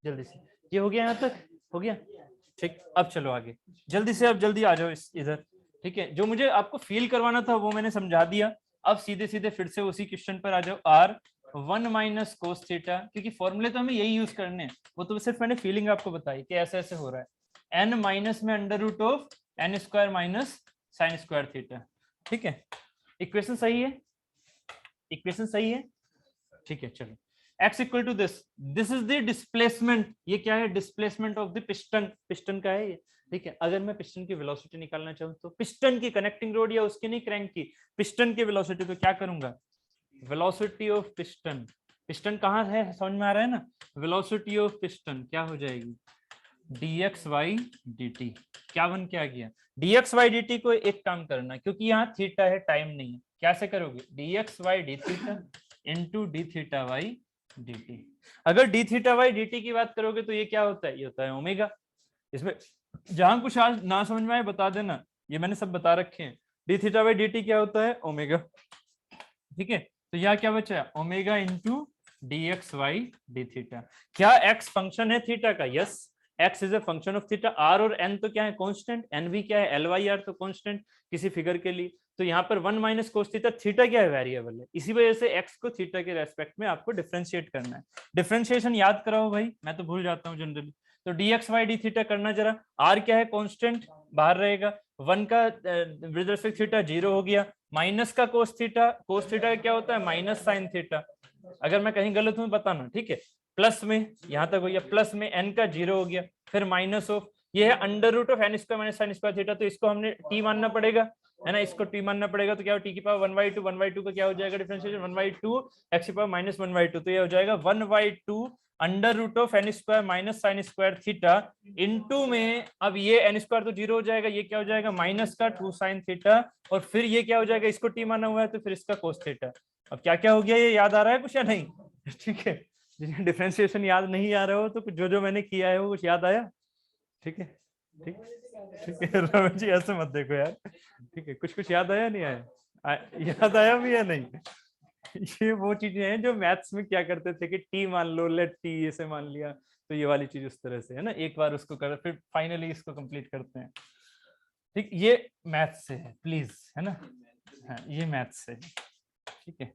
जल्दी से, ये हो गया, यहाँ तक हो गया, ठीक। अब चलो आगे, जल्दी से, अब जल्दी आ जाओ इधर, ठीक है? जो मुझे आपको फील करवाना था वो मैंने समझा दिया। अब सीधे सीधे फिर से उसी क्वेश्चन पर आ जाओ। R 1 माइनस कोस थीटा, क्योंकि फॉर्मूले तो हमें यही यूज करने हैं, वो तो सिर्फ मैंने फीलिंग आपको बताई कि ऐसे ऐसे हो रहा है। n माइनस में under root of n square minus sine square theta, ठीक है? इक्वेशन सही है? इक्वेशन सही है, ठीक है? चलो, x equal to this is the displacement. ये क्या है? Displacement of the piston. Piston का है ये, ठीक है? अगर मैं पिस्टन की वेलोसिटी निकालना चाहूँ तो पिस्टन की कनेक्टिंग रोड या उसकी नहीं, क्रैंक की, पिस्टन की वेलोसिटी, तो क्या करूंगा? वेलोसिटी ऑफ पिस्टन, पिस्टन कहाँ है समझ में आ रहा है ना? वेलोसिटी ऑफ पिस्टन क्या हो जाएगी? dxy dt। क्या बन के आ गया? dxy dt को एक काम करना, क्योंकि यहाँ थीटा है, टाइम नहीं है, कैसे करोगे? dxy d theta into D theta by dt। अगर डी थीटा वाई dt की बात करोगे तो ये क्या होता है? ये होता है ओमेगा। इसमें जहां कुछ आज ना समझ में आए बता देना, ये मैंने सब बता रखे हैं। डी थीटा वाई dt क्या होता है? ओमेगा, ठीक है? तो यहाँ क्या बचा? Omega into D x by D theta. क्या एक्स फंक्शन है थीटा का? Yes, X is a function of theta. R और एन तो क्या है? कांस्टेंट। एन भी क्या है? एल वाई आर, तो कांस्टेंट किसी फिगर के लिए। तो यहाँ पर 1 माइनस कोस थीटा, थीटा क्या है? वेरिएबल है, इसी वजह से एक्स को थीटा के रेस्पेक्ट में आपको डिफरेंशिएट करना है। डिफरेंशिएशन याद कराओ भाई, मैं तो भूल जाता हूँ जनरली। तो D x by D theta करना जरा। आर क्या है? कांस्टेंट, बाहर रहेगा। 1 का विद रिस्पेक्ट थीटा 0 हो गया। माइनस का कोस थीटा, कोस थीटा क्या होता है? Minus sine theta. अगर मैं कहीं गलत हूं बताना, ठीक है? प्लस में, यहां तक हो गया, प्लस में एन का 0 हो गया, फिर माइनस ऑफ, ये है under root of N square minus sine square theta, तो इसको हमने टी मानना पड़ेगा, है ना? इसको टी मानना पड़ेगा, तो क्या हो? टी की पावर 1/2, 1/2 का क्या हो जाएगा डिफरेंशिएशन? 1/2 एक्स की पावर माइनस 1/2, तो ये हो जाएगा 1/2 under root of N square minus sine square theta into में, अब ये एन स्क्वायर तो 0 हो जाएगा, ये क्या हो जाएगा? माइनस का 2 साइन थीटा, और फिर ये क्या हो जाएगा? इसको टी माना हुआ है तो फिर इसका कोस थीटा। अब क्या क्या हो गया, ये याद आ रहा है कुछ या नहीं? ठीक है, डिफरेंशिएशन याद नहीं आ रहा हो तो जो जो मैंने किया है वो कुछ याद आया? ठीक है, ठीक, ठीक है रमन जी ऐसे मत देखो यार, ठीक है? कुछ कुछ याद आया नहीं आया? याद आया भी या नहीं? ये वो चीजें हैं जो मैथ्स में क्या करते थे कि टी मान लो, लेट टी ऐसे मान लिया, तो ये वाली चीज उस तरह से है ना, एक बार उसको कर फिर फाइनली इसको कंप्लीट करते हैं, ठीक? ये मैथ्स से है प्लीज, है ना? हाँ ये मैथ्स से है, ठीक है?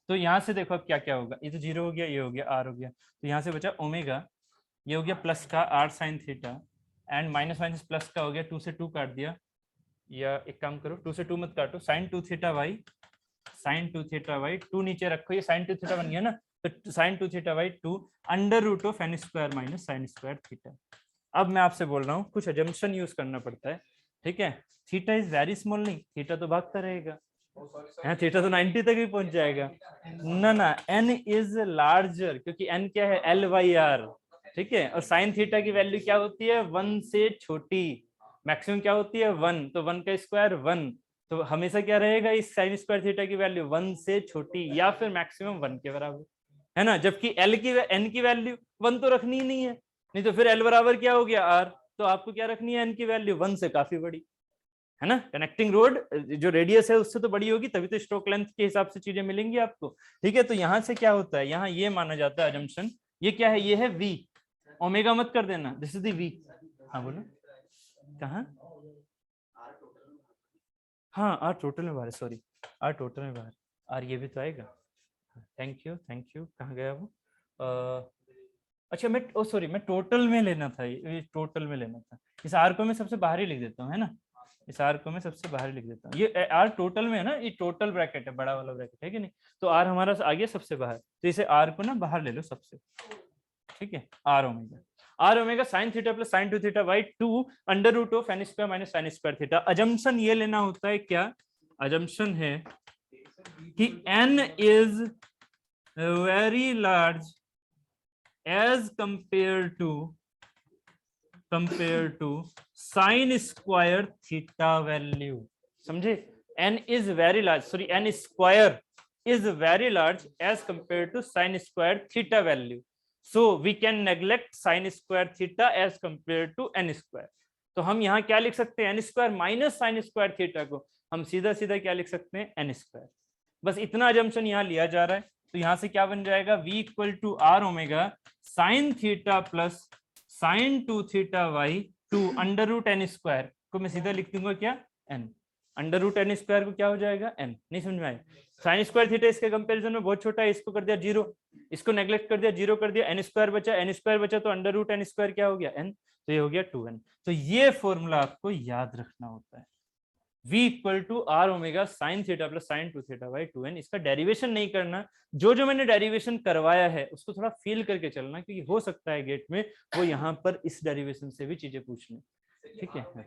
तो यहाँ से देखो अब क्या क्या होगा, ये तो 0 हो गया, ये हो गया, आर हो गया, तो यहाँ से बचा ओमेगा, ये हो गया प्लस का r sine theta, and minus minus plus का हो गया, 2 से 2 काट दिया, या एक काम करो 2 से 2 मत काटो, sine 2 theta by, sine 2 theta by, 2 नीचे रखो, ये साइन 2 थीटा बन गया ना, तो sine 2 theta by 2 under root of N square minus sine square theta. अब मैं आपसे बोल रहा हूँ कुछ अजम्पशन यूज करना पड़ता है, ठीक है? थीटा इज वेरी स्मॉल, नहीं थीटा तो भागता रहेगा, है थीटा तो 90 तक भी पहुंच जाएगा ना, ना एन इज लार्जर, क्योंकि एन क्या है? एल वाई आर, ठीक है? और साइन थीटा की वैल्यू क्या होती है? 1 से छोटी, मैक्सिमम क्या होती है? 1, तो 1 का स्क्वायर 1, तो हमेशा क्या रहेगा? इस साइन स्क्वायर थीटा की वैल्यू 1 से छोटी या फिर मैक्सिमम 1 के बराबर, है ना? जबकि एल की एन की वैल्यू 1 तो रखनी ही नहीं है, नहीं तो फिर एल बराबर क्या हो गया? आर, तो आपको क्या रखनी है? एन की वैल्यू 1 से काफी बड़ी, है ना? कनेक्टिंग रोड जो रेडियस है उससे तो बड़ी होगी, तभी तो स्ट्रोक लेंथ के हिसाब से चीजें मिलेंगी आपको, ठीक है? तो यहाँ से क्या होता है? यहाँ ये माना जाता है अजम्पशन, ये क्या है? ये है वी, ओमेगा मत कर देना, दिस इज द वी। हाँ बोलो, कहाँ? हाँ आर टोटल में बाहर, सॉरी आर टोटल में बाहर, आर ये भी तो आएगा। थैंक यू, थैंक यू, कहाँ गया वो? अच्छा मैं ओ सॉरी, मैं टोटल में लेना था, ये टोटल में लेना था, इस आर को मैं सबसे बाहर ही लिख देता हूँ, है ना? इस आर को मैं सबसे बाहर लिख देता हूँ। ये आर टोटल में है ना, ये टोटल ब्रैकेट है, बड़ा वाला ब्रैकेट है कि नहीं, तो आर हमारा आ गया सबसे बाहर, तो इसे आर को ना बाहर ले लो सबसे, ठीक है। R omega sine theta plus sine 2 theta by 2 under root of N square minus sine square theta. Assumption ये लेना होता है क्या, अजम्पशन है कि n is very large as compare to sine square theta value, समझे। n is very large, sorry n square is very large as compare to sine square theta value, so we can neglect sine square theta as compare to n square. तो हम यहाँ क्या लिख सकते हैं, n square minus sine square theta को हम सीधा सीधा क्या लिख सकते हैं, n स्क्वायर। बस इतना अजम्पशन यहाँ लिया जा रहा है, तो यहाँ से क्या बन जाएगा, v equal to r omega sine theta plus sine 2 theta by 2 under root N square को मैं सीधा लिख दूंगा क्या, n। Under root N square को क्या हो जाएगा, n। नहीं समझ में आए, साइन स्क्वायर थीटा इसके कंपैरिजन में बहुत छोटा है, इसको कर दिया 0, इसको नेग्लेक्ट कर दिया 0 कर दिया, n स्क्वायर बचा तो अंडर रूट एन स्क्वायर क्या हो गया, n, तो ये हो गया 2n। तो ये फॉर्मूला आपको याद रखना होता है, v equal to r omega sine theta plus sine 2 theta by 2n। इसका डेरिवेशन नहीं करना, जो जो मैंने डेरिवेशन करवाया है उसको थोड़ा फील करके चलना, क्योंकि हो सकता है गेट में वो यहाँ पर इस डेरिवेशन से भी चीजें पूछ लें, ठीक है।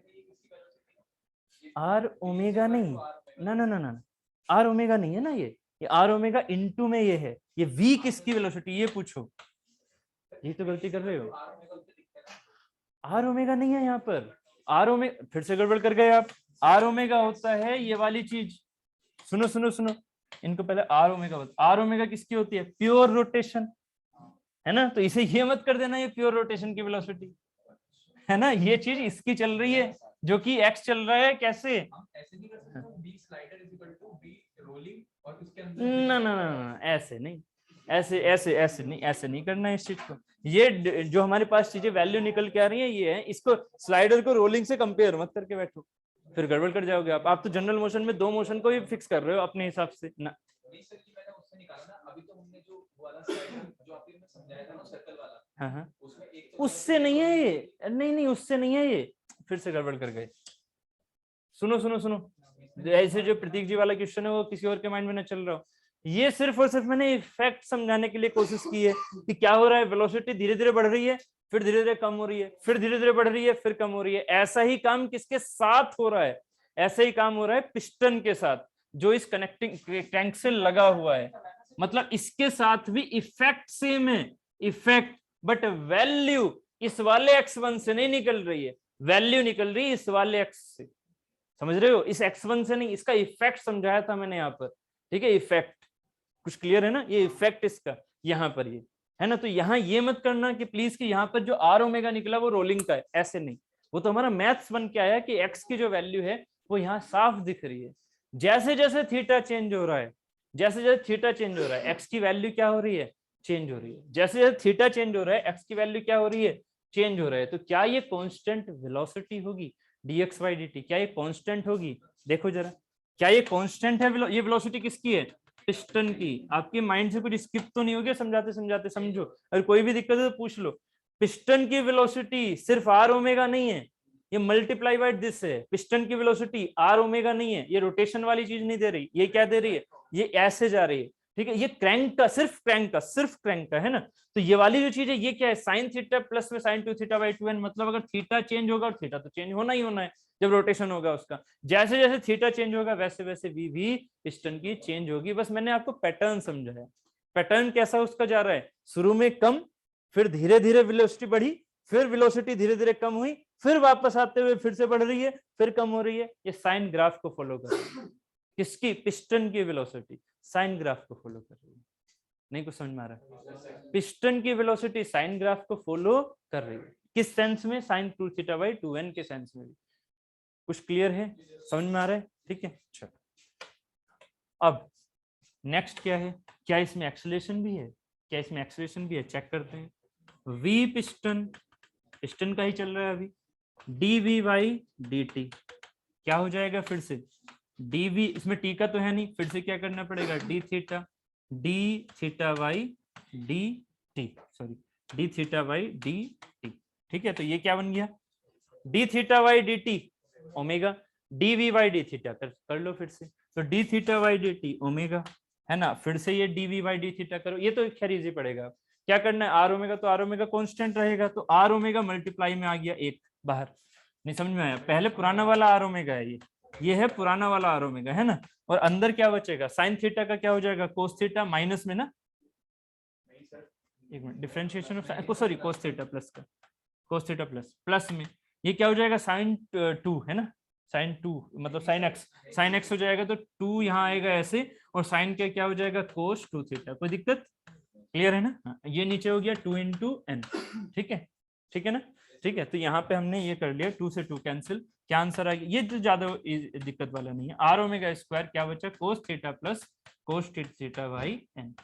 आर ओमेगा नहीं, ना ना ना ना, आर ओमेगा नहीं है ना, ये आर ओमेगा इनटू में ये है, ये v किसकी वेलोसिटी ये पूछो, ये तो गलती कर रहे हो, आर ओमेगा नहीं है यहाँ पर, आर ओमेगा फिर से गड़बड़ कर गए आप, आर ओमेगा होता है ये वाली चीज, सुनो सुनो सुनो, इनको पहले आर ओमेगा होता है, आर ओमेगा किसकी होती है, प्योर रोटेशन, है ना, तो इसे ये मत कर देना ये प्योर रोटेशन की वेलोसिटी है ना, ये चीज इसकी चल रही है जो कि एक्स चल रहा है, कैसे, ना ना ना ऐसे नहीं, ऐसे ऐसे ऐसे नहीं, ऐसे नहीं करना है इस चीज को। ये जो हमारे पास चीजें वैल्यू निकल के आ रही है ये है, इसको स्लाइडर को रोलिंग से कंपेयर मत करके बैठो, फिर गड़बड़ कर जाओगे आप तो जनरल मोशन में दो मोशन को भी फिक्स कर रहे हो अपने हिसाब से ना। हाँ हाँ उससे नहीं है ये, नहीं नहीं उससे नहीं है ये, फिर से गड़बड़ कर गए। सुनो सुनो सुनो, ऐसे जो प्रतीक जी वाला क्वेश्चन है वो किसी और के माइंड में न चल रहा हो, ये सिर्फ और सिर्फ मैंने इफेक्ट समझाने के लिए कोशिश की है कि क्या हो रहा है, वेलोसिटी धीरे धीरे बढ़ रही है, फिर धीरे धीरे कम हो रही है, फिर धीरे धीरे बढ़ रही है, फिर कम हो रही है। ऐसा ही काम किसके साथ हो रहा है, ऐसा ही काम हो रहा है पिस्टन के साथ, जो इस कनेक्टिंग क्रैंक से लगा हुआ है, मतलब इसके साथ भी इफेक्ट सेम है, इफेक्ट, बट वैल्यू इस वाले x1 से नहीं निकल रही है, वैल्यू निकल रही है इस वाले x से, समझ रहे हो, इस x1 से नहीं, इसका इफेक्ट समझाया था मैंने यहाँ पर, ठीक है, इफेक्ट कुछ क्लियर है ना, ये इफेक्ट इसका यहाँ पर ये है ना। तो यहाँ ये मत करना कि प्लीज कि यहाँ पर जो आर ओमेगा निकला वो रोलिंग का है, ऐसे नहीं, वो तो हमारा मैथ्स बन के आया कि x की जो वैल्यू है वो यहाँ साफ दिख रही है, जैसे जैसे थीटा चेंज हो रहा है, जैसे जैसे थीटा चेंज हो रहा है x की वैल्यू क्या हो रही है, चेंज हो रही है, जैसे जैसे थीटा चेंज हो रहा है x की वैल्यू क्या हो रही है, चेंज हो रहा है। तो क्या ये कांस्टेंट वेलोसिटी होगी dx by dt, क्या ये कांस्टेंट होगी, देखो जरा, क्या ये कांस्टेंट है, ये वेलोसिटी किसकी है, पिस्टन की। आपके माइंड से कुछ स्किप तो नहीं हो गया समझाते समझाते, समझो, अगर कोई भी दिक्कत है तो पूछ लो। पिस्टन की वेलोसिटी सिर्फ आर ओमेगा नहीं है, ये मल्टीप्लाई बाय दिस है, पिस्टन की वेलोसिटी आर ओमेगा नहीं है, ये रोटेशन वाली चीज नहीं दे रही, ये क्या दे रही है, ये ऐसे जा रही है, ठीक है, ये क्रैंक का सिर्फ क्रैंक का है ना। तो ये वाली जो चीज है ये क्या है, साइन थीटा प्लस में साइन 2 थीटा बाई 2n, मतलब अगर थीटा चेंज होगा, और थीटा तो चेंज होना ही होना है जब रोटेशन होगा उसका, जैसे जैसे थीटा चेंज होगा वैसे वैसे v भी पिस्टन की चेंज होगी। बस मैंने आपको पैटर्न समझाया, पैटर्न कैसा उसका जा रहा है, शुरू में कम, फिर धीरे धीरे वेलोसिटी बढ़ी, फिर वेलोसिटी धीरे धीरे कम हुई, फिर वापस आते हुए फिर से बढ़ रही है, फिर कम हो रही है। ये साइन ग्राफ को फॉलो कर रही है, किसकी, पिस्टन की वेलोसिटी साइन ग्राफ को फॉलो कर रही है। नहीं कुछ समझ में आ रहा है, पिस्टन की वेलोसिटी साइन ग्राफ को फॉलो कर रही है, किस सेंस में, साइन 2 थीटा बाई 2n के सेंस में भी। कुछ क्लियर है, समझ में आ रहा है, ठीक है। चलो अब नेक्स्ट क्या है, क्या इसमें एक्सेलरेशन भी है, क्या इसमें एक्सेलरेशन भी है, चेक करते हैं। v पिस्टन का ही चल रहा है अभी, dv बाई dt क्या हो जाएगा, फिर से dv, इसमें t का तो है नहीं, फिर से क्या करना पड़ेगा, d theta by dt, sorry d theta by dt, ठीक है। तो ये क्या बन गया, d theta by dt omega, d v by D theta कर लो फिर से, तो d theta by D t omega, है ना, फिर से ये d v by D theta करो, ये तो खैर इजी पड़ेगा। क्या करना है, आर ओमेगा, तो आर ओमेगा कॉन्स्टेंट रहेगा, तो आर ओमेगा मल्टीप्लाई में आ गया एक बाहर, नहीं समझ में आया, पहले पुराना वाला आर ओमेगा है ये है पुराना वाला आर ओमेगा, है ना, और अंदर क्या बचेगा, साइन थीटा का क्या हो जाएगा, कोस थीटा माइनस में ना, एक minute, differentiation of sorry cos theta plus का, कोस थीटा प्लस में ये क्या हो जाएगा, साइन 2 है ना, साइन 2 मतलब साइन एक्स हो जाएगा, तो 2 यहाँ आएगा ऐसे, और साइन के क्या हो जाएगा, कोस 2 थीटा, कोई दिक्कत, क्लियर है ना, हाँ, ये नीचे हो गया 2 इंटू एन, ठीक है ना, ठीक है, तो यहाँ पे हमने ये कर लिया, 2 से 2 कैंसिल, क्या आंसर आ गया, ये तो ज्यादा दिक्कत वाला नहीं है, आर ओमेगा स्क्वायर क्या बचा, cos theta plus cos theta by n,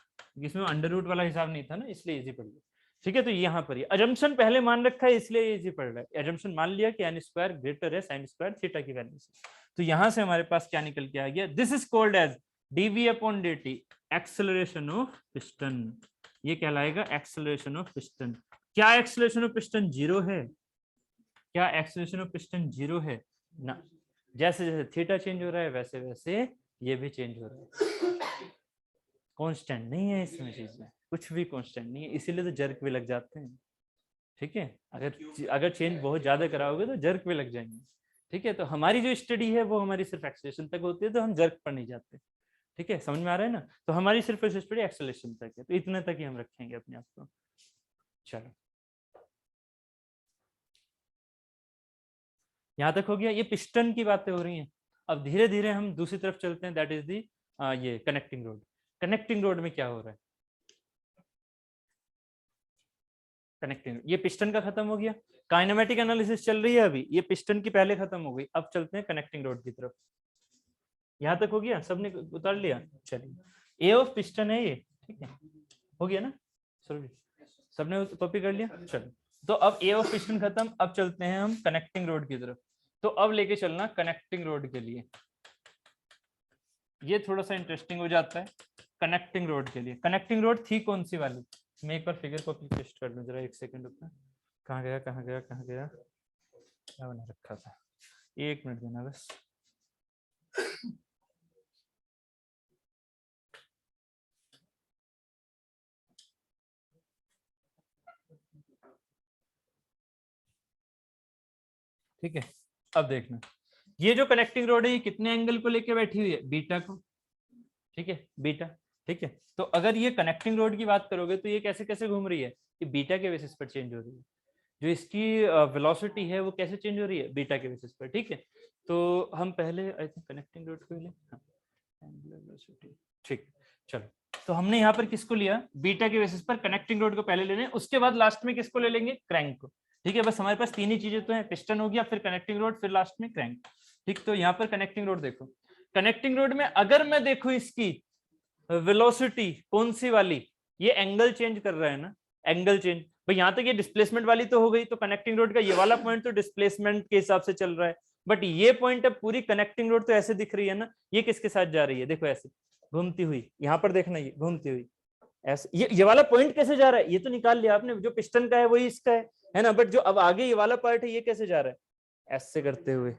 इसमें अंडर रूट वाला हिसाब नहीं था ना, इसलिए इजी पड़ गया, ठीक है, तो यहाँ पर अजम्पशन पहले मान रखा है, इसलिए इजी पड़ रहा है, अजम्पशन मान लिया कि एन स्क्वायर ग्रेटर है साइन स्क्वायर थीटा की वैल्यू से, तो यहाँ से हमारे पास क्या निकल के आ गया, this is called as dv upon dt acceleration of piston, ये कहलाएगा एक्सेलरेशन ऑफ पिस्टन। क्या एक्सेलरेशन ऑफ पिस्टन 0 है, क्या एक्सेलरेशन ऑफ पिस्टन 0 है ना, जैसे जैसे थीटा चेंज हो रहा है वैसे वैसे ये भी चेंज हो रहा है, कांस्टेंट नहीं है इसमें, चीज में कुछ भी कांस्टेंट नहीं है, इसीलिए तो जर्क भी लग जाते हैं, ठीक है, अगर चेंज बहुत ज्यादा कराओगे तो जर्क भी लग जाएंगे, ठीक है, तो हमारी जो स्टडी है वो हमारी सिर्फ एक्सेलरेशन तक होती है, तो हम जर्क पर नहीं जाते, ठीक है, समझ में आ रहा है ना, तो हमारी सिर्फ स्टडी एक्सेलरेशन तक है, तो इतने तक ही हम रखेंगे अपने आप को। चलो यहाँ तक हो गया, ये पिस्टन की बातें हो रही हैं, अब धीरे धीरे हम दूसरी तरफ चलते हैं, दैट इज दी ये कनेक्टिंग रोड। कनेक्टिंग रोड में क्या हो रहा है, कनेक्टिंग, ये पिस्टन का खत्म हो गया, काइनेमेटिक एनालिसिस चल रही है अभी, ये पिस्टन की पहले खत्म हो गई, अब चलते हैं कनेक्टिंग रोड की तरफ। यहाँ तक हो गया, सबने उतार लिया, चलिए ए ऑफ पिस्टन है ये, ठीक है, हो गया ना, सबने कॉपी कर लिया, चलो, तो अब ए ऑफ पिस्टन खत्म, अब चलते हैं हम कनेक्टिंग रोड की तरफ, तो अब लेके चलना कनेक्टिंग रोड के लिए, ये थोड़ा सा इंटरेस्टिंग हो जाता है, कनेक्टिंग रोड के लिए, कनेक्टिंग रोड थी कौन सी वाली, मैं एक बार फिगर कॉपी पेस्ट कर लूं जरा, एक सेकंड रुकना, कहाँ गया क्या बना रखा था, एक मिनट देना बस, ठीक है, अब देखना, ये जो कनेक्टिंग रोड है ये कितने एंगल को लेके बैठी हुई है, बीटा को, ठीक है, बीटा, ठीक है, तो अगर ये कनेक्टिंग रोड की बात करोगे तो ये कैसे कैसे घूम रही है, ये बीटा के बेसिस पर चेंज हो रही है, जो इसकी वेलोसिटी है वो कैसे चेंज हो रही है, बीटा के बेसिस पर, ठीक है, तो हम पहले आई थिंक कनेक्टिंग रोड को लें, ठीक, चलो, तो हमने यहाँ पर किसको लिया, बीटा के बेसिस पर कनेक्टिंग रोड को पहले ले लें, उसके बाद लास्ट में किसको ले लेंगे, क्रैंक को, ठीक है, बस हमारे पास तीन ही चीजें तो है, पिस्टन हो गया, फिर कनेक्टिंग रोड, फिर लास्ट में क्रैंक, ठीक, तो यहाँ पर कनेक्टिंग रोड देखो, कनेक्टिंग रोड में अगर मैं देखूं इसकी वेलोसिटी कौन सी वाली, ये एंगल चेंज कर रहा है ना, एंगल चेंज, भाई यहाँ तक ये डिस्प्लेसमेंट वाली तो हो गई, तो कनेक्टिंग रोड का ये वाला पॉइंट तो डिस्प्लेसमेंट के हिसाब से चल रहा है, बट ये पॉइंट अब पूरी कनेक्टिंग रोड तो ऐसे दिख रही है ना, ये किसके साथ जा रही है, देखो ऐसे घूमती हुई, यहाँ पर देखना ये घूमती हुई ऐसे, ये वाला पॉइंट कैसे जा रहा है, ये तो निकाल लिया आपने, जो पिस्टन का है वही इसका है ना, बट जो अब आगे ये वाला पार्ट है ये कैसे जा रहा है, ऐसे करते हुए,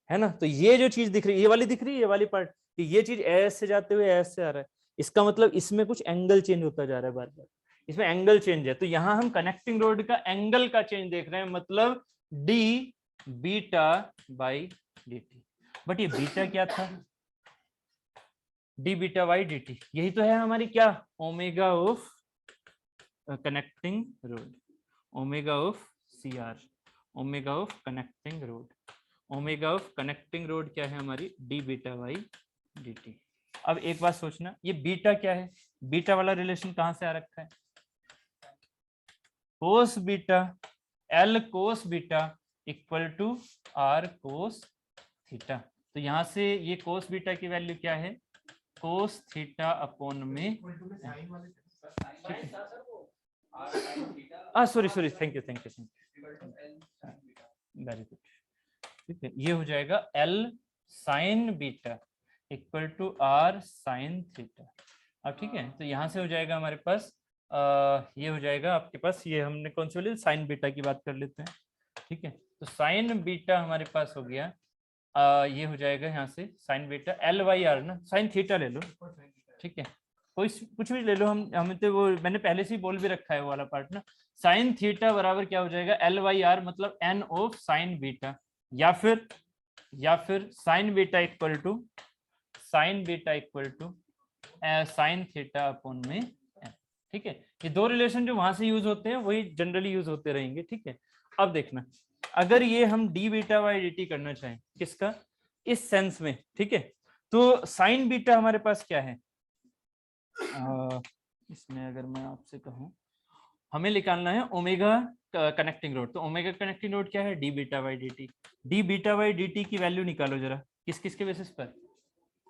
है ना, तो ये जो चीज दिख रही है, ये वाली दिख रही है, ये वाली पार्ट, ये चीज ऐसे जाते हुए ऐसे आ रहा है, इसका मतलब इसमें कुछ एंगल चेंज होता जा रहा है बार बार, इसमें एंगल चेंज है, तो यहां हम कनेक्टिंग रोड का एंगल का चेंज देख रहे हैं, मतलब d beta by D t, but ये बीटा क्या था, d beta by D t, यही तो है हमारी क्या, omega of connecting rod, omega of c r, omega of connecting rod, omega of connecting rod क्या है हमारी, d beta by D t. अब एक बात सोचना, ये बीटा क्या है, बीटा वाला रिलेशन कहां से आ रखा है, cos beta, l cos beta equal to r cos theta, तो यहां से ये कोस बीटा की वैल्यू क्या है, कोस थीटा अपॉन में, sorry thank you very good, ठीक है, ये हो जाएगा l sine beta equal to r sine theta, अब ठीक है, तो यहां से हो जाएगा हमारे पास ये हो जाएगा आपके पास, ये हमने कौन सी वाली साइन बीटा की बात कर लेते हैं, ठीक है, तो साइन बीटा हमारे पास हो गया ये हो जाएगा यहाँ से sine beta l by r ना, साइन थीटा ले लो, ठीक है, कोई कुछ भी ले लो, हमें तो वो मैंने पहले से ही बोल भी रखा है वो वाला पार्ट ना। साइन थीटा बराबर क्या हो जाएगा, एल वाई आर मतलब एन ऑफ साइन बीटा, या फिर sine beta equal to sine theta upon में एन, ठीक है। ये दो रिलेशन जो वहां से यूज होते हैं वही जनरली यूज होते रहेंगे, ठीक है। अब देखना, अगर ये हम D beta by D T करना चाहें, किसका, इस सेंस में, ठीक है, तो साइन बीटा हमारे पास क्या है, इसमें अगर मैं आपसे कहूं हमें निकालना है ओमेगा कनेक्टिंग रोड, तो ओमेगा कनेक्टिंग रोड क्या है, D beta by D T. D beta by D t की वैल्यू निकालो जरा, किस किस के बेसिस पर,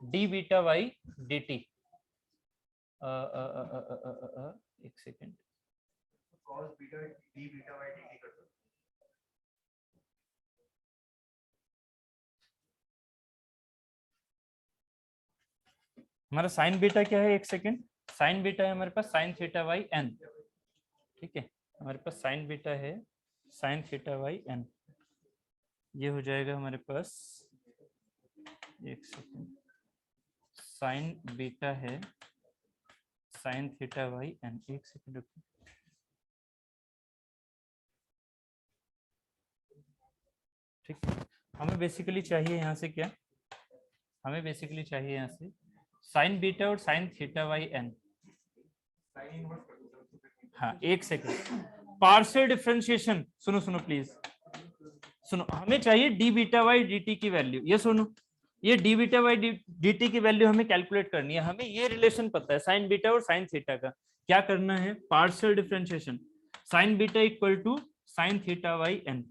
D beta by D T, एक सेकेंड, हमारा साइन बीटा क्या है, एक सेकेंड, साइन बीटा है हमारे पास साइन थीटा बाई एन, ठीक है, हमारे पास साइन बीटा है साइन थीटा बाई एन, ये हो जाएगा हमारे पास, एक सेकेंड, साइन बीटा है साइन थीटा बाई एन, एक सेकेंड रुकिए, ठीक है। हमें बेसिकली चाहिए यहाँ से क्या, हमें बेसिकली चाहिए यहाँ से साइन बीटा और साइन थीटा बाई एन, हाँ एक सेकेंड, पार्शियल डिफरेंशिएशन, सुनो सुनो प्लीज सुनो, हमें चाहिए D beta by D t की वैल्यू, ये सुनो, ये d beta by D t की वैल्यू हमें कैलकुलेट करनी है, हमें ये रिलेशन पता है साइन बीटा और साइन थीटा का, क्या करना है, partial differentiation, sine beta equal to sine theta by n.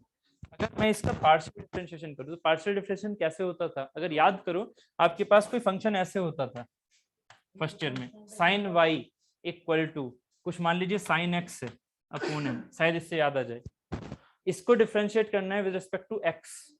अगर मैं इसका पार्शियल डिफरेंशिएशन करूं तो पार्शियल डिफरेंशिएशन कैसे होता था, अगर याद करो आपके पास कोई फंक्शन ऐसे होता था फर्स्ट ईयर में, साइन वाई इक्वल टू कुछ मान लीजिए साइन एक्स है अपॉन एन, शायद इससे याद आ जाए, इसको डिफरेंशिएट करना है विद रिस्पेक्ट टू एक्स,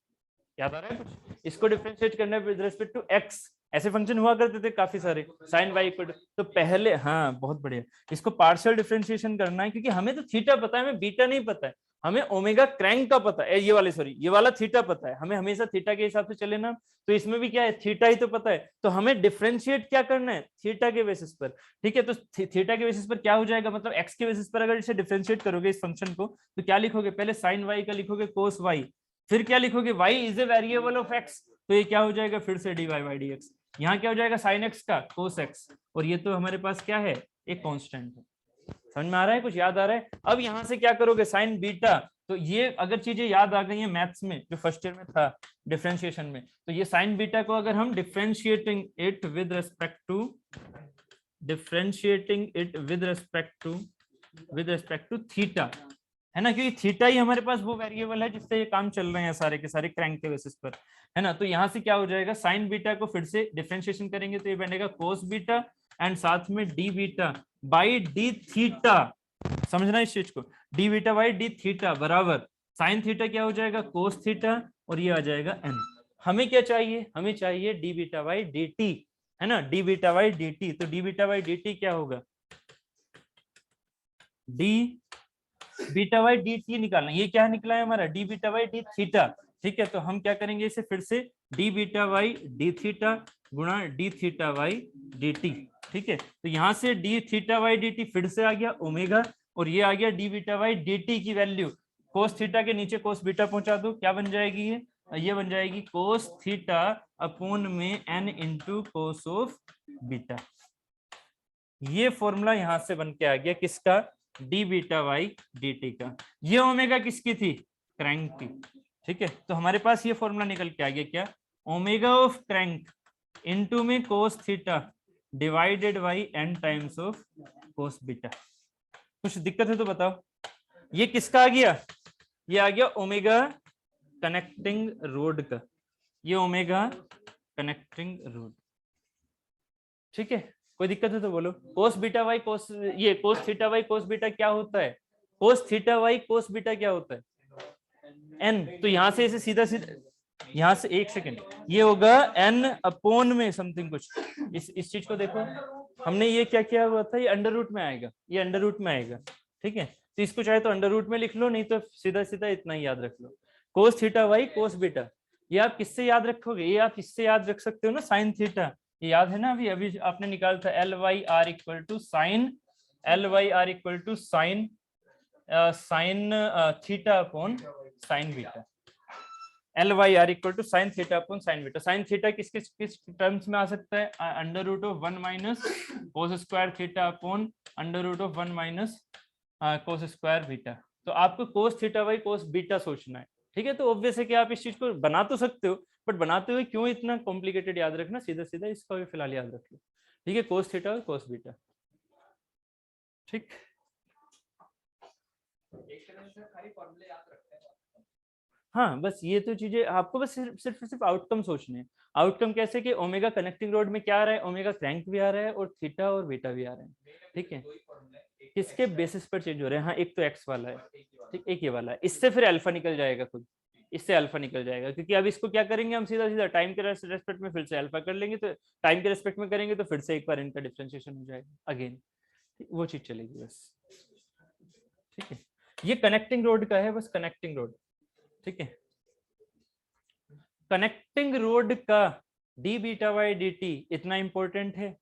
याद आ रहा है कुछ, इसको डिफरेंशिएट करना है विद रिस्पेक्ट टू एक्स, ऐसे फंक्शन हुआ करते थे काफी सारे, साइन वाई इक्वल तो पहले, हाँ बहुत बढ़िया, इसको पार्शियल डिफरेंशिएशन करना है, क्योंकि हमें तो थीटा पता है, हमें बीटा नहीं पता है, हमें ओमेगा क्रैंक का पता है, ये वाले सॉरी ये वाला थीटा पता है, हमें हमेशा थीटा के हिसाब से चले ना, तो इसमें भी क्या है, थीटा ही तो पता है, तो हमें डिफरेंशिएट क्या करना है, थीटा के बेसिस पर, ठीक है। तो थीटा के बेसिस पर क्या हो जाएगा, मतलब एक्स के बेसिस पर अगर इसे डिफरेंशिएट करोगे इस फंक्शन को, तो क्या लिखोगे, पहले साइन वाई का लिखोगे कोस वाई, फिर क्या लिखोगे, y is a variable of x, तो ये क्या हो जाएगा फिर से dy बाई डी एक्स, यहाँ क्या हो जाएगा साइन एक्स का कोस एक्स, और ये तो हमारे पास क्या है, एक कांस्टेंट है, समझ में आ रहा है, कुछ याद आ रहा है। अब यहाँ से क्या करोगे, साइन बीटा, तो ये अगर चीजें याद आ गई हैं मैथ्स में जो फर्स्ट ईयर में था डिफरेंशिएशन में, तो ये साइन बीटा को अगर हम differentiating it with respect to theta, है ना, क्योंकि थीटा ही हमारे पास वो वेरिएबल है जिससे ये काम चल रहे हैं सारे के सारे क्रैंक के बेसिस पर, है ना। तो यहाँ से क्या हो जाएगा, साइन बीटा को फिर से डिफरेंशिएशन करेंगे तो ये बनेगा कोस बीटा एंड साथ में D beta by D theta, समझना इस चीज को, D beta by D theta बराबर साइन थीटा क्या हो जाएगा, कोस थीटा, और ये आ जाएगा एन। हमें क्या चाहिए, हमें चाहिए D beta by D T, है ना, D beta by D T, तो D beta by D T क्या होगा, D beta by D T निकालना, ये क्या निकला है हमारा, D beta by D theta, ठीक है। तो हम क्या करेंगे इसे फिर से D beta by D theta गुणा D theta by D T, ठीक है। तो यहाँ से D theta by D T फिर से आ गया ओमेगा, और ये आ गया D beta by D t की वैल्यू, कोस थीटा के नीचे कोस बीटा पहुंचा दो, क्या बन जाएगी ये बन जाएगी कोस थीटा अपॉन में n into cos of beta. ये फॉर्मूला यहां से बन के आ गया किसका, d beta by D t का। ये ओमेगा किसकी थी, क्रैंक की, ठीक है। तो हमारे पास ये फॉर्मूला निकल के आ गया क्या, ओमेगा ऑफ क्रैंक इनटू में cos theta divided by n times of cos beta. कुछ दिक्कत है तो बताओ, ये किसका आ गया, ये आ गया ओमेगा कनेक्टिंग रोड का, ये ओमेगा कनेक्टिंग रोड, ठीक है। कोई दिक्कत है तो बोलो। कोस बीटा वाई कोस, ये cos theta by cos beta क्या होता है, cos theta by cos beta क्या होता है, एन। तो यहाँ से इसे सीधा सीधा यहाँ से, एक सेकेंड, ये होगा एन अपॉन में समथिंग कुछ, इस चीज को देखो, हमने ये क्या किया हुआ था, ये अंडर रूट में आएगा, ये अंडर रूट में आएगा, ठीक है। तो इसको चाहे तो अंडर रूट में लिख लो, नहीं तो सीधा सीधा इतना ही याद रख लो, cos theta by cos beta, ये आप किससे याद रखोगे, ये आप इससे याद रख सकते हो ना, साइन थीटा, ये याद है ना, अभी अभी आपने निकाला था l by r equal to sine, l by r equal to sine sine theta upon sine beta, l by r equal to sine theta upon sine beta. Sine theta किस किस किस टर्म्स में आ सकता है, under root of 1 minus cos square theta upon under root of 1 minus cos square beta. तो आपको cos theta by cos beta सोचना है, ठीक है। तो ऑब्वियस है कि आप इस चीज को बना तो सकते हो, बट बनाते हुए क्यों इतना कॉम्प्लिकेटेड याद रखना, सीधा सीधा इसका भी फिलहाल याद रख लो, ठीक है, कोस थीटा और कोस बीटा, ठीक। हाँ बस ये तो चीजें आपको बस सिर्फ आउटकम सोचने हैं। आउटकम कैसे कि ओमेगा कनेक्टिंग रोड में क्या आ रहा है, ओमेगा क्रैंक भी आ रहा है और थीटा और बीटा भी आ रहे हैं, ठीक है। किसके बेसिस पर चेंज हो रहे हैं, हाँ एक तो एक्स वाला है, ठीक, एक ये वाला है, इससे फिर अल्फा निकल जाएगा खुद, इससे अल्फा निकल जाएगा, क्योंकि अब इसको क्या करेंगे हम, सीधा सीधा टाइम के रेस्पेक्ट में फिर से अल्फा कर लेंगे, तो टाइम के रेस्पेक्ट में करेंगे तो फिर से एक बार इनका डिफरेंशिएशन हो जाएगा अगेन, वो चीज चलेगी बस, ठीक है। ये कनेक्टिंग रोड का है, बस कनेक्टिंग रोड, ठीक है। कनेक्टिंग रोड का D beta by D T इतना इंपॉर्टेंट है,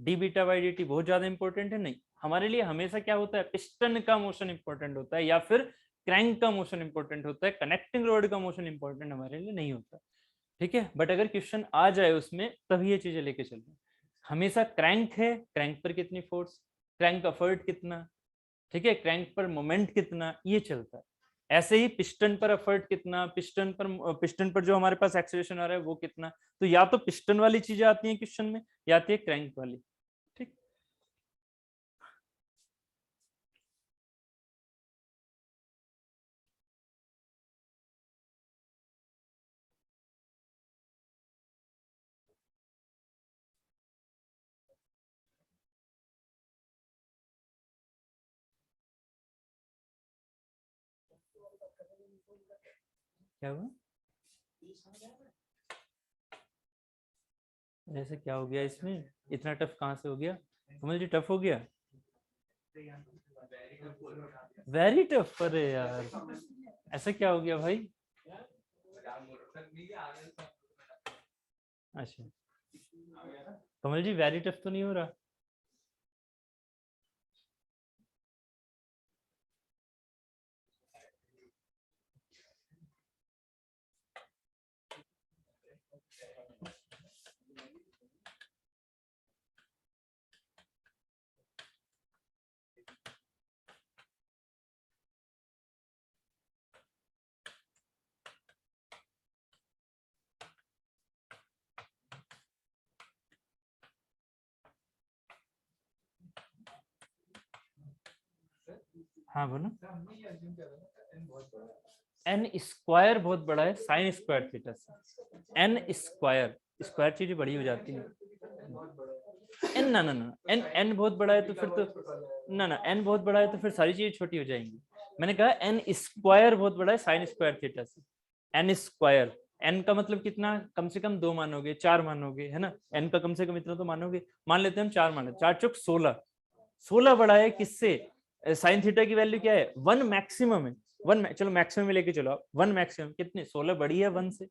D beta by D T बहुत ज्यादा इंपॉर्टेंट है नहीं हमारे लिए। हमेशा क्या होता है, पिस्टन का मोशन इंपॉर्टेंट होता है या फिर क्रैंक का मोशन इंपॉर्टेंट होता है, कनेक्टिंग रोड का मोशन इंपॉर्टेंट हमारे लिए नहीं होता, ठीक है। बट अगर क्वेश्चन आ जाए उसमें तभी ये चीजें लेके चलते हैं। हमेशा क्रैंक है, क्रैंक पर कितनी फोर्स, क्रैंक एफर्ट कितना, ठीक है, क्रैंक पर मोमेंट कितना, ये चलता है। ऐसे ही पिस्टन पर एफर्ट कितना, पिस्टन पर जो हमारे पास एक्सेलरेशन आ रहा है वो कितना, तो या तो पिस्टन वाली चीजें आती हैं क्वेश्चन में या आती है क्रैंक वाली, ठीक। क्या हुआ, ऐसे क्या हो गया इसमें, इतना टफ कहाँ से हो गया, कमल जी टफ हो गया, वेरी टफ, अरे यार ऐसा क्या हो गया भाई, अच्छा कमल जी वेरी टफ तो नहीं हो रहा, हाँ बोलो, एन स्क्वायर बहुत बड़ा है साइन स्क्वायर थीटा से, एन स्क्वायर, स्क्वायर चीजें बड़ी हो जाती है, एन ना ना ना एन एन बहुत बड़ा है तो फिर तो ना ना एन बहुत बड़ा है तो फिर सारी चीजें छोटी हो जाएंगी। मैंने कहा एन स्क्वायर बहुत बड़ा है साइन स्क्वायर थीटा से, एन स्क्वायर, एन का मतलब कितना, कम से कम 2 मानोगे 4 मानोगे, है ना, एन का कम से कम इतना तो मानोगे, मान लेते हैं हम 4 मान लेते, 4 चौक 16, 16 बड़ा है किससे, साइन थीटा की वैल्यू क्या है 1 मैक्सिमम है, 1 चलो मैक्सिमम में लेके चलो आप, 1 मैक्सिमम कितने 16 बड़ी है 1 से,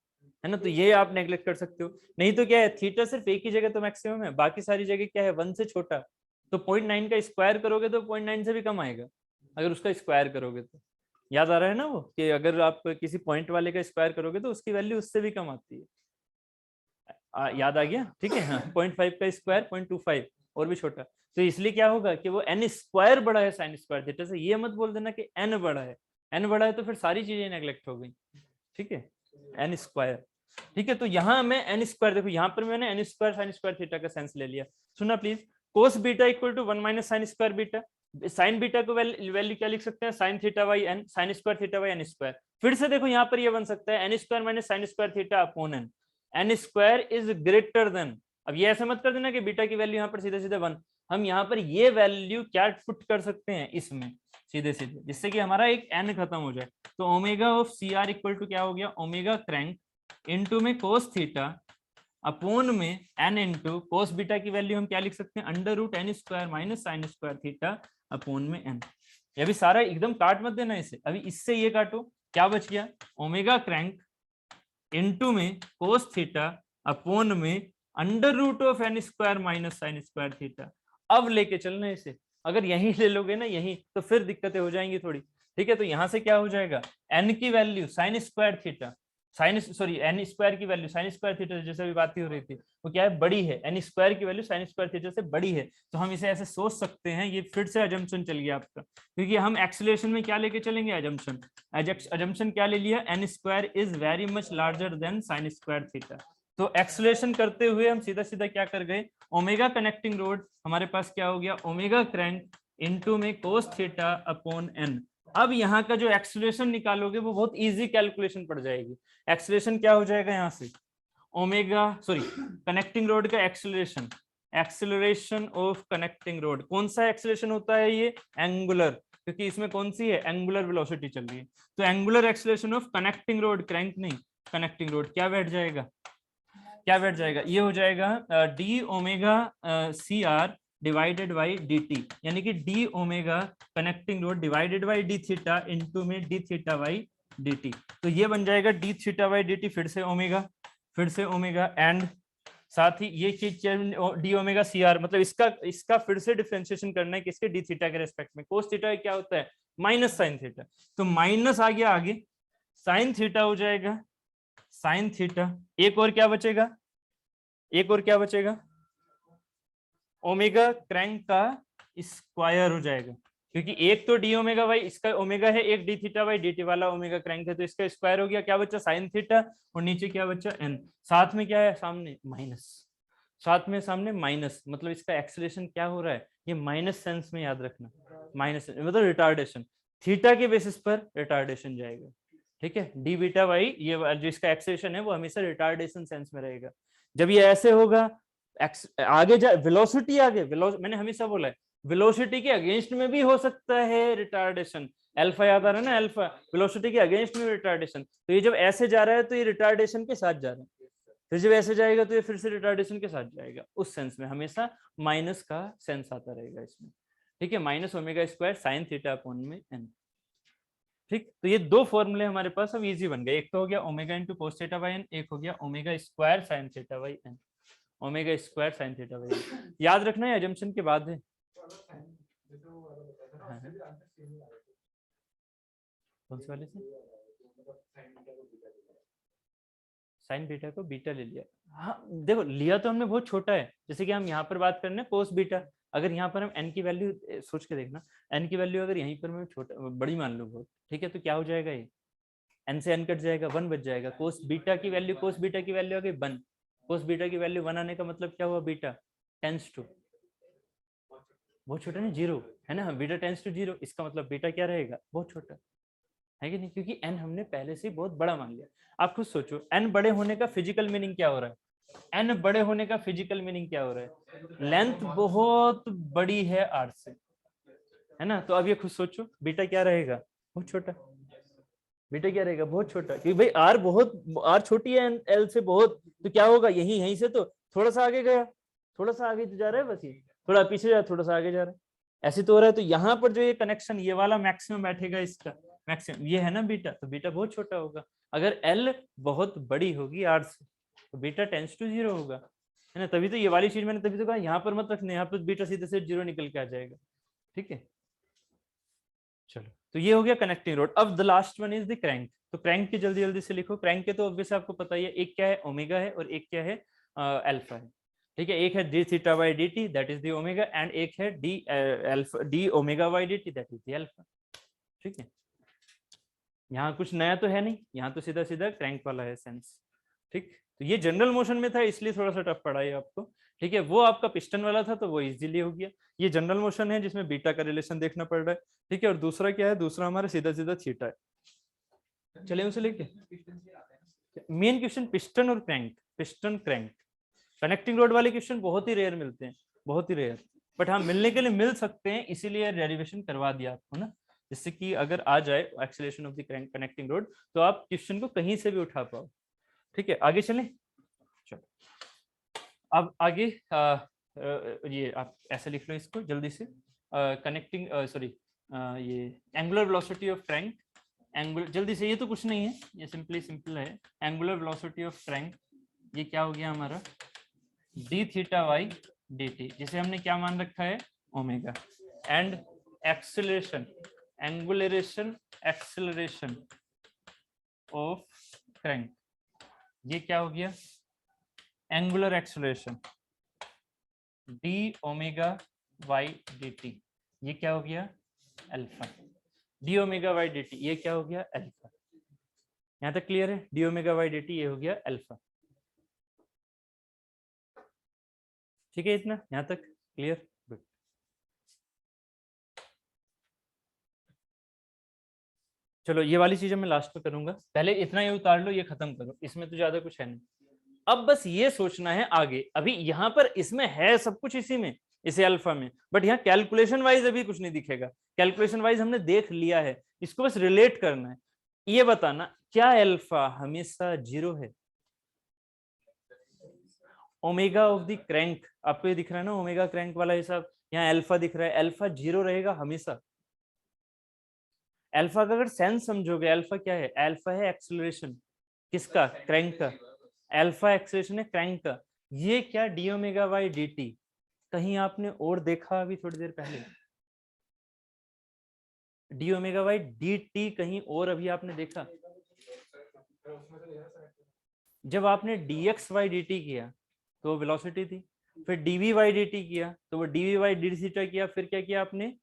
है ना, तो ये आप नेग्लेक्ट कर सकते हो। नहीं तो क्या है, थीटा सिर्फ एक ही जगह तो मैक्सिमम है, बाकी सारी जगह क्या है 1 से छोटा, तो 0.9 का स्क्वायर करोगे तो 0.9 से भी कम आएगा अगर उसका स्क्वायर करोगे तो, याद आ रहा है ना वो, कि अगर आप किसी पॉइंट वाले का स्क्वायर करोगे तो उसकी वैल्यू उससे भी कम आती है, याद आ गया, ठीक है। हाँ 0.5 का स्क्वायर 0.25 और भी छोटा, तो इसलिए क्या होगा कि वो एन स्क्वायर बड़ा है साइन स्क्वायर थीटा से, ये मत बोल देना कि एन बड़ा है, एन बड़ा है तो फिर सारी चीजें नेग्लेक्ट हो गई, ठीक है, एन स्क्वायर, ठीक है। तो यहाँ मैं एन स्क्वायर, देखो यहाँ पर मैंने n square sine square theta का सेंस ले लिया, सुना please, cos beta equal to 1 minus sine square beta, sine beta को वैल्यू क्या लिख सकते हैं, sine theta by n, sine square theta by n square, फिर से देखो यहाँ पर ये बन सकता है n square minus sine square theta upon n, n square is greater than, अब ये ऐसे मत कर देना कि बीटा की वैल्यू यहाँ पर सीधे सीधे 1, हम यहाँ पर ये वैल्यू क्या पुट कर सकते हैं इसमें सीधे सीधे, जिससे कि हमारा एक एन खत्म हो जाए, तो omega of c r equal to क्या हो गया, ओमेगा क्रैंक इनटू में कोस थीटा अपोन में एन इंटू कोस बीटा की वैल्यू हम क्या लिख सकते हैं, under root N square minus sine square theta upon में एन। ये भी सारा एकदम काट मत देना इसे, अभी इससे ये काटो, क्या बच गया, ओमेगा क्रैंक इनटू में कोस थीटा अपॉन में under root of N square minus sine square theta. अब लेके चलना इसे, अगर यहीं ले लोगे ना यहीं तो फिर दिक्कतें हो जाएंगी थोड़ी। ठीक है, तो यहां से क्या हो जाएगा, एन की value sine square theta, n square की वैल्यू साइन स्क्वायर थीटा जैसे भी बात ही हो रही थी वो क्या है, बड़ी है, एन स्क्वायर की वैल्यू साइन स्क्वायर थीटा से बड़ी है। तो हम इसे ऐसे सोच सकते हैं, ये फिर से अजम्पशन चल गया आपका, क्योंकि हम एक्सेलरेशन में क्या लेके चलेंगे, अजम्पशन। अजम्पशन क्या ले लिया, n square is very much larger than sine square theta. तो एक्सेलरेशन करते हुए हम सीधा सीधा क्या कर गए, ओमेगा कनेक्टिंग रोड हमारे पास क्या हो गया, ओमेगा क्रैंक इनटू में कोस थीटा अपॉन एन। अब यहाँ का जो एक्सेलरेशन निकालोगे वो बहुत इजी कैलकुलेशन पड़ जाएगी। एक्सेलरेशन क्या हो जाएगा यहाँ से, ओमेगा कनेक्टिंग रोड का acceleration, acceleration of connecting road. कौन सा एक्सेलरेशन होता है ये, एंगुलर, क्योंकि इसमें कौन सी है, एंगुलर वेलोसिटी चल रही है। तो angular acceleration of connecting rod, crank नहीं कनेक्टिंग रोड, क्या बैठ जाएगा, क्या बैठ जाएगा, ये हो जाएगा D omega C R divided by D T, यानी कि D omega connecting rod divided by D theta into में D theta by D T. तो ये बन जाएगा D theta by D T, फिर से ओमेगा, फिर से ओमेगा, एंड साथ ही ये चीज डी ओमेगा सी आर, मतलब इसका फिर से डिफरेंशिएशन करना है किसके, डी थीटा के रेस्पेक्ट में। कोस थीटा क्या होता है, माइनस साइन थीटा, तो माइनस आ गया आगे, साइन थीटा हो जाएगा साइन थीटा, एक और क्या बचेगा, एक और क्या बचेगा, ओमेगा क्रैंक का स्क्वायर हो जाएगा, क्योंकि एक तो डी ओमेगा बाई इसका ओमेगा है, एक D theta by D T वाला ओमेगा क्रैंक है, तो इसका स्क्वायर हो गया, क्या बचा साइन थीटा, और नीचे क्या बचा एन, साथ में क्या है सामने माइनस, साथ में सामने माइनस, मतलब इसका एक्सेलरेशन क्या हो रहा है, ये माइनस सेंस में याद रखना, माइनस मतलब रिटार्डेशन, थीटा के बेसिस पर रिटार्डेशन जाएगा। ठीक है, डी बीटा बाई ये जो इसका एक्सेलरेशन है वो हमेशा रिटार्डेशन सेंस में रहेगा। जब ये ऐसे होगा आगे जा वेलोसिटी आगे मैंने हमेशा बोला है वेलोसिटी के अगेंस्ट में भी हो सकता है रिटार्डेशन, अल्फा याद आ रहा है ना, अल्फा वेलोसिटी के अगेंस्ट में रिटार्डेशन, तो ये जब ऐसे जा रहा है तो ये रिटार्डेशन के साथ जा रहा है, फिर जब ऐसे जाएगा तो ये फिर से रिटार्डेशन के साथ जाएगा, उस सेंस में हमेशा माइनस का सेंस आता रहेगा इसमें। ठीक है, minus omega square sine theta upon में एन। ठीक, तो ये दो फॉर्मूले हमारे पास अब इजी बन गए, एक तो हो गया omega into cos theta by n, एक हो गया omega square sine theta by n, omega square sine theta by n. याद रखना है अजम्पशन के बाद है। कौन से वाले से, साइन बीटा को बीटा ले लिया, हाँ देखो लिया तो हमने बहुत छोटा है, जैसे कि हम यहाँ पर बात कर रहे हैं कोस बीटा, अगर यहाँ पर हम एन की वैल्यू सोच के देखना, एन की वैल्यू अगर यहीं पर मैं छोटा बड़ी मान लूँ बहुत, ठीक है, तो क्या हो जाएगा, ये एन से एन कट जाएगा, वन बच जाएगा, कोस बीटा की वैल्यू आ गई वन, कोस बीटा की वैल्यू वन आने का मतलब क्या हुआ, बीटा टेंस टू बहुत छोटा नहीं, जीरो है ना, बीटा टेंस टू जीरो, इसका मतलब बीटा क्या रहेगा, बहुत छोटा है कि नहीं, क्योंकि एन हमने पहले से बहुत बड़ा मान लिया। आप खुद सोचो एन बड़े होने का फिजिकल मीनिंग क्या हो रहा है, एन बड़े होने का फिजिकल मीनिंग क्या हो रहा है, लेंथ बहुत बड़ी है आर से, है ना, तो अब ये खुद सोचो बीटा क्या रहेगा, बहुत छोटा, बीटा क्या रहेगा, बहुत छोटा, क्योंकि भाई आर बहुत, आर छोटी है एल से बहुत, तो क्या होगा, यहीं से तो थोड़ा सा आगे गया, थोड़ा सा आगे जा रहा है बस, ये थोड़ा पीछे जा, थोड़ा सा आगे जा रहा है, ऐसे तो हो रहा है, तो यहाँ पर जो ये कनेक्शन ये वाला मैक्सिमम बैठेगा, इसका मैक्सिमम ये है ना बीटा, तो बीटा बहुत छोटा होगा, अगर एल बहुत बड़ी होगी आर से तो बीटा टेंस टू जीरो होगा, है ना, तभी तो ये वाली चीज मैंने तभी तो कहा यहाँ पर मत रखना, यहाँ पर बीटा सीधे से जीरो निकल के आ जाएगा। ठीक है, चलो तो ये हो गया कनेक्टिंग रोड। अब the last one is the crank, तो क्रैंक की जल्दी जल्दी से लिखो, क्रैंक के तो ऑब्वियस आपको पता ही है, एक क्या है ओमेगा है और एक क्या है अल्फा है। ठीक है, एक है D theta by D T that is the omega, and एक है D alpha d omega by D T that is the alpha. ठीक है, यहाँ कुछ नया तो है नहीं, यहाँ तो सीधा सीधा क्रैंक वाला है सेंस। ठीक, तो ये जनरल मोशन में था इसलिए थोड़ा सा टफ पड़ा है आपको। ठीक है, वो आपका पिस्टन वाला था तो वो इजीली हो गया, ये जनरल मोशन है जिसमें बीटा का रिलेशन देखना पड़ रहा है। ठीक है, और दूसरा क्या है, दूसरा हमारा सीधा सीधा थीटा है। चलिए उसे लेके मेन क्वेश्चन पिस्टन और crank, piston crank, connecting road वाले क्वेश्चन बहुत ही रेयर मिलते हैं, बहुत ही रेयर, बट हाँ मिलने के लिए मिल सकते हैं, इसीलिए डेरिवेशन करवा दिया आपको ना, जिससे कि अगर आ जाए acceleration of the connecting road तो आप क्वेश्चन को कहीं से भी उठा पाओ। ठीक है, आगे चलें, चलो अब आगे ये आप ऐसे लिख लो इसको जल्दी से, कनेक्टिंग सॉरी ये angular velocity of crank, angular, जल्दी से, ये तो कुछ नहीं है, ये सिंपल है। एंगुलर वेलोसिटी ऑफ क्रैंक, ये क्या हो गया हमारा d theta by D t, जिसे हमने क्या मान रखा है omega. And acceleration, acceleration of crank, ये क्या हो गया angular acceleration d omega by D t, ये क्या हो गया alpha. D omega by D t, ये क्या हो गया अल्फा। यहां तक क्लियर है? D omega by D t, ये हो गया अल्फा। ठीक है, इतना यहां तक क्लियर? गुड। चलो ये वाली चीजें मैं लास्ट में करूंगा, पहले इतना ही उतार लो, ये खत्म करो, इसमें तो ज्यादा कुछ है नहीं। अब बस ये सोचना है आगे, अभी यहाँ पर इसमें है सब कुछ इसी में, इसे अल्फा में, बट यहाँ कैलकुलेशन वाइज अभी कुछ नहीं दिखेगा। कैलकुलेशन वाइज हमने देख लिया है, इसको बस रिलेट करना है। ये बताना क्या अल्फा हमेशा 0 है? ओमेगा ऑफ द क्रैंक, आपको ये दिख रहा है ना ओमेगा क्रैंक वाला हिसाब, यहाँ अल्फा दिख रहा है, अल्फा 0 रहेगा हमेशा। अल्फा का अगर सेंस समझोगे, अल्फा क्या है? अल्फा है एक्सेलरेशन किसका? क्रैंक का। अल्फा एक्सेलरेशन है क्रैंक का। ये क्या d omega by D t, कहीं आपने और देखा अभी थोड़ी देर पहले? D omega by D t कहीं और अभी आपने देखा? जब आपने d x by D t किया तो वेलोसिटी थी, फिर डीवी वाई डी टी किया तो वो डीवी वाई डी थीटा किया, फिर क्या किया आपने?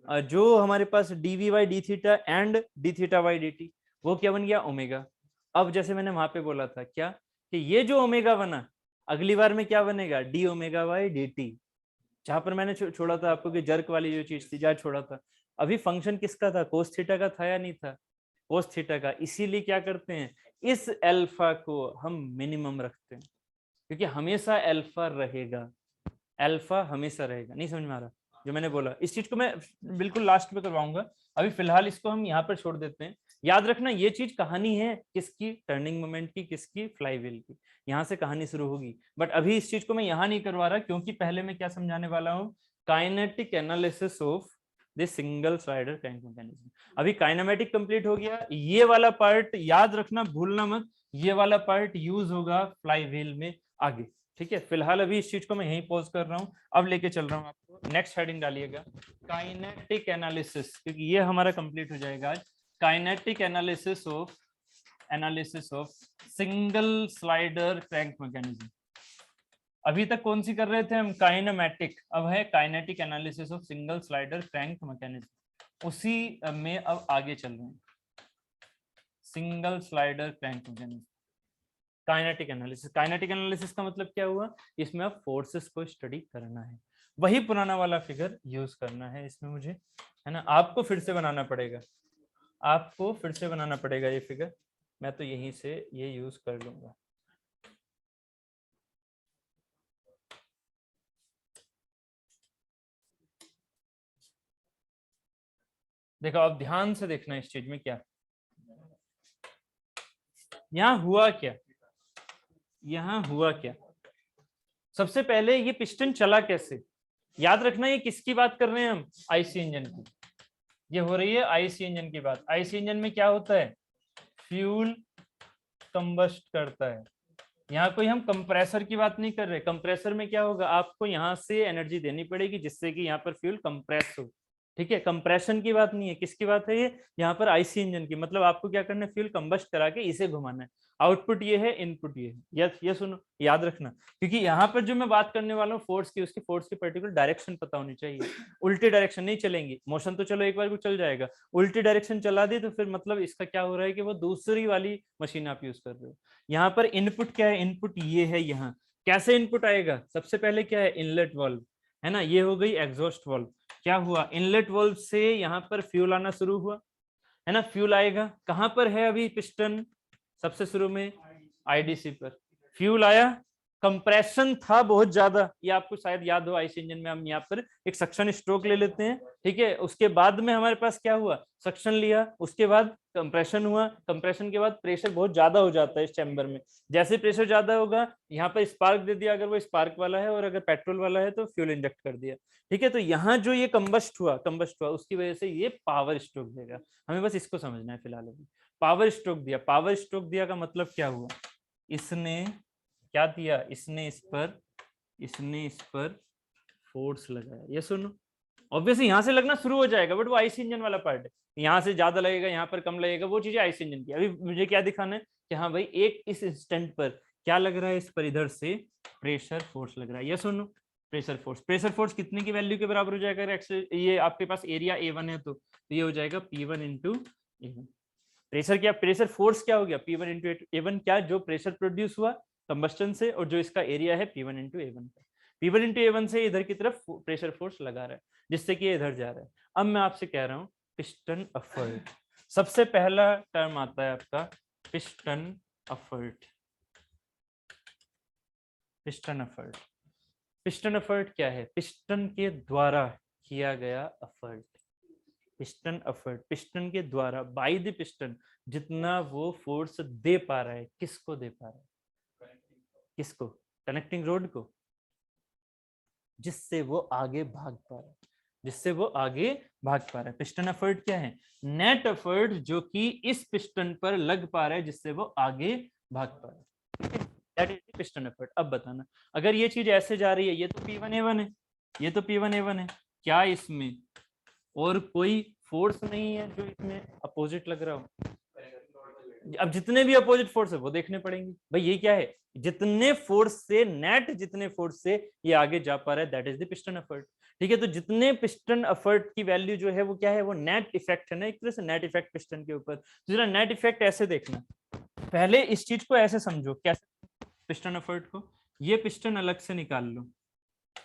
जो हमारे पास DV by D theta and D theta by D T, वो क्या बन गया ओमेगा। अब जैसे मैंने वहां पे बोला था क्या कि ये जो ओमेगा बना, अगली बार में क्या बनेगा? D omega by D t. जहां पर मैंने छोड़ा था आपको कि जर्क वाली जो चीज थी, जहां छोड़ा था, अभी फंक्शन किसका था? कोस थीटा का था या नहीं था? कोस थीटा का। इसीलिए क्या करते हैं, इस अल्फा को हम मिनिमम रखते हैं, क्योंकि हमेशा अल्फा रहेगा, अल्फा हमेशा रहेगा। नहीं समझ में आ रहा जो मैंने बोला? इस चीज को मैं बिल्कुल लास्ट में करवाऊंगा, अभी फिलहाल इसको हम यहाँ पर छोड़ देते हैं। याद रखना ये चीज कहानी है किसकी? टर्निंग मोमेंट की, किसकी? फ्लाईव्हील की। यहाँ से कहानी शुरू होगी, बट अभी इस चीज को मैं यहाँ नहीं करवा रहा, क्योंकि पहले मैं क्या समझाने वाला हूँ, kinetic analysis of the single slider crank mechanism. अभी काइनेमेटिक कंप्लीट हो गया, ये वाला पार्ट याद रखना, भूलना मत, ये वाला पार्ट यूज होगा फ्लाईव्हील में आगे। ठीक है, फिलहाल अभी इस चीज को मैं यहीं पॉज कर रहा हूँ, अब लेके चल रहा हूँ आपको नेक्स्ट हेडिंग डालिएगा काइनेटिक एनालिसिस, क्योंकि ये हमारा कंप्लीट हो जाएगा आज। Kinetic analysis of single slider crank mechanism. अभी तक कौन सी कर रहे थे हम? काइनेमेटिक, अब है kinetic analysis of single slider crank mechanism, उसी में अब आगे चल रहे हैं। Single slider crank mechanism, kinetic analysis. Kinetic analysis का मतलब क्या हुआ? इसमें अब फोर्सेस को स्टडी करना है, वही पुराना वाला फिगर यूज करना है इसमें मुझे, है ना। आपको फिर से बनाना पड़ेगा, आपको फिर से बनाना पड़ेगा ये फिगर, मैं तो यहीं से ये यूज कर लूंगा। देखो अब ध्यान से देखना इस चीज में क्या यहाँ हुआ, क्या यहाँ हुआ क्या। सबसे पहले ये पिस्टन चला कैसे, याद रखना ये किसकी बात कर रहे हैं हम? आईसी इंजन की। ये हो रही है आईसी इंजन की बात। आईसी इंजन में क्या होता है? फ्यूल कंबस्ट करता है। यहाँ कोई हम कंप्रेसर की बात नहीं कर रहे। कंप्रेसर में क्या होगा, आपको यहाँ से एनर्जी देनी पड़ेगी जिससे कि यहाँ पर फ्यूल कंप्रेस हो। ठीक है, कंप्रेशन की बात नहीं है, किसकी बात है ये? यहाँ पर आईसी इंजन की। मतलब आपको क्या करना है, फ्यूल कंबस्ट करा के इसे घुमाना है। आउटपुट ये है, इनपुट ये है। ये सुनो, याद रखना, क्योंकि यहाँ पर जो मैं बात करने वाला हूँ फोर्स की, उसकी फोर्स की पर्टिकुलर डायरेक्शन पता होनी चाहिए। उल्टी डायरेक्शन नहीं चलेंगी, मोशन तो चलो एक बार को चल जाएगा, उल्टी डायरेक्शन चला दी तो फिर मतलब इसका क्या हो रहा है कि वो दूसरी वाली मशीन आप यूज कर रहे हो। यहाँ पर इनपुट क्या है? इनपुट ये है। यहाँ कैसे इनपुट आएगा? सबसे पहले क्या है? इनलेट वाल्व, है ना। ये हो गई एग्जॉस्ट वाल्व। क्या हुआ? इनलेट वाल्व से यहाँ पर फ्यूल आना शुरू हुआ, है ना। फ्यूल आएगा, कहां पर है अभी पिस्टन? सबसे शुरू में आईडीसी पर फ्यूल आया, कंप्रेशन था बहुत ज्यादा, ये आपको शायद याद हो आईसी इंजन में हम यहाँ पर एक सक्शन स्ट्रोक ले लेते हैं, ठीक है। उसके बाद में हमारे पास क्या हुआ, सक्शन लिया, उसके बाद कंप्रेशन हुआ, कंप्रेशन के बाद प्रेशर बहुत ज्यादा हो जाता है इस चैम्बर में। जैसे प्रेशर ज्यादा होगा, यहाँ पर स्पार्क दे दिया, अगर वो स्पार्क वाला है, और अगर पेट्रोल वाला है तो फ्यूल इंजेक्ट कर दिया, ठीक है। तो यहाँ जो ये कंबस्ट हुआ उसकी वजह से ये पावर स्ट्रोक देगा। हमें बस इसको समझना है फिलहाल अभी। पावर स्ट्रोक दिया, पावर स्ट्रोक दिया का मतलब क्या हुआ, इसने क्या दिया, इसने इस पर फोर्स लगाया। ये सुनो, ऑब्वियसली यहाँ से लगना शुरू हो जाएगा, बट वो आईसी इंजन वाला पार्ट है, यहाँ से ज्यादा लगेगा, यहाँ पर कम लगेगा, वो चीजें आईसी इंजन की। अभी मुझे क्या दिखाना है कि हाँ भाई एक इस इंस्टेंट पर क्या लग रहा है, इस पर इधर से प्रेशर फोर्स लग रहा है। ये सुनो, प्रेशर फोर्स कितने की वैल्यू के बराबर हो जाएगा, ये आपके पास एरिया A1 है, तो ये हो जाएगा P1 इंटू A1। प्रेशर क्या, प्रेशर फोर्स क्या हो गया, P1 इंटू A1, क्या जो प्रेशर प्रोड्यूस हुआ कंबस्टन से, और जो इसका एरिया है P1 इंटू A1 का। P1 इंटू A1 से इधर की तरफ प्रेशर फोर्स लगा रहा है, जिससे कि इधर जा रहा है। अब मैं आपसे कह रहा हूँ पिस्टन अफर्ट, सबसे पहला टर्म आता है आपका piston effort. Piston effort, piston effort क्या है, पिस्टन के द्वारा किया गया अफर्ट। पिस्टन अफर्ट, पिस्टन के द्वारा, बाय द पिस्टन, जितना वो फोर्स दे पा रहा है, किसको दे पा रहा है, किसको, कनेक्टिंग रोड को, जिससे वो आगे भाग पा रहा है, जिससे वो आगे भाग पा रहा है। पिस्टन एफर्ट क्या है, नेट एफर्ट जो कि इस पिस्टन पर लग पा रहा है, जिससे वो आगे भाग पा रहा है। That is piston effort. अब बताना, अगर ये चीज ऐसे जा रही है, ये तो P1A1 है, ये तो P1A1 है, क्या इसमें और कोई फोर्स नहीं है जो इसमें अपोजिट लग रहा हो? अब जितने भी अपोजिट फोर्स है वो देखने पड़ेंगे भाई। ये क्या है, जितने फोर्स से, नेट जितने फोर्स से ये आगे जा पा रहा है, that is the piston effort, ठीक है। तो जितने पिस्टन एफर्ट की वैल्यू जो है वो क्या है, वो नेट इफेक्ट है ना, एक तरह से नेट इफेक्ट पिस्टन के ऊपर। तो जरा नेट इफेक्ट ऐसे देखना, पहले इस चीज को ऐसे समझो, कैसे पिस्टन एफर्ट को, ये पिस्टन अलग से निकाल लो,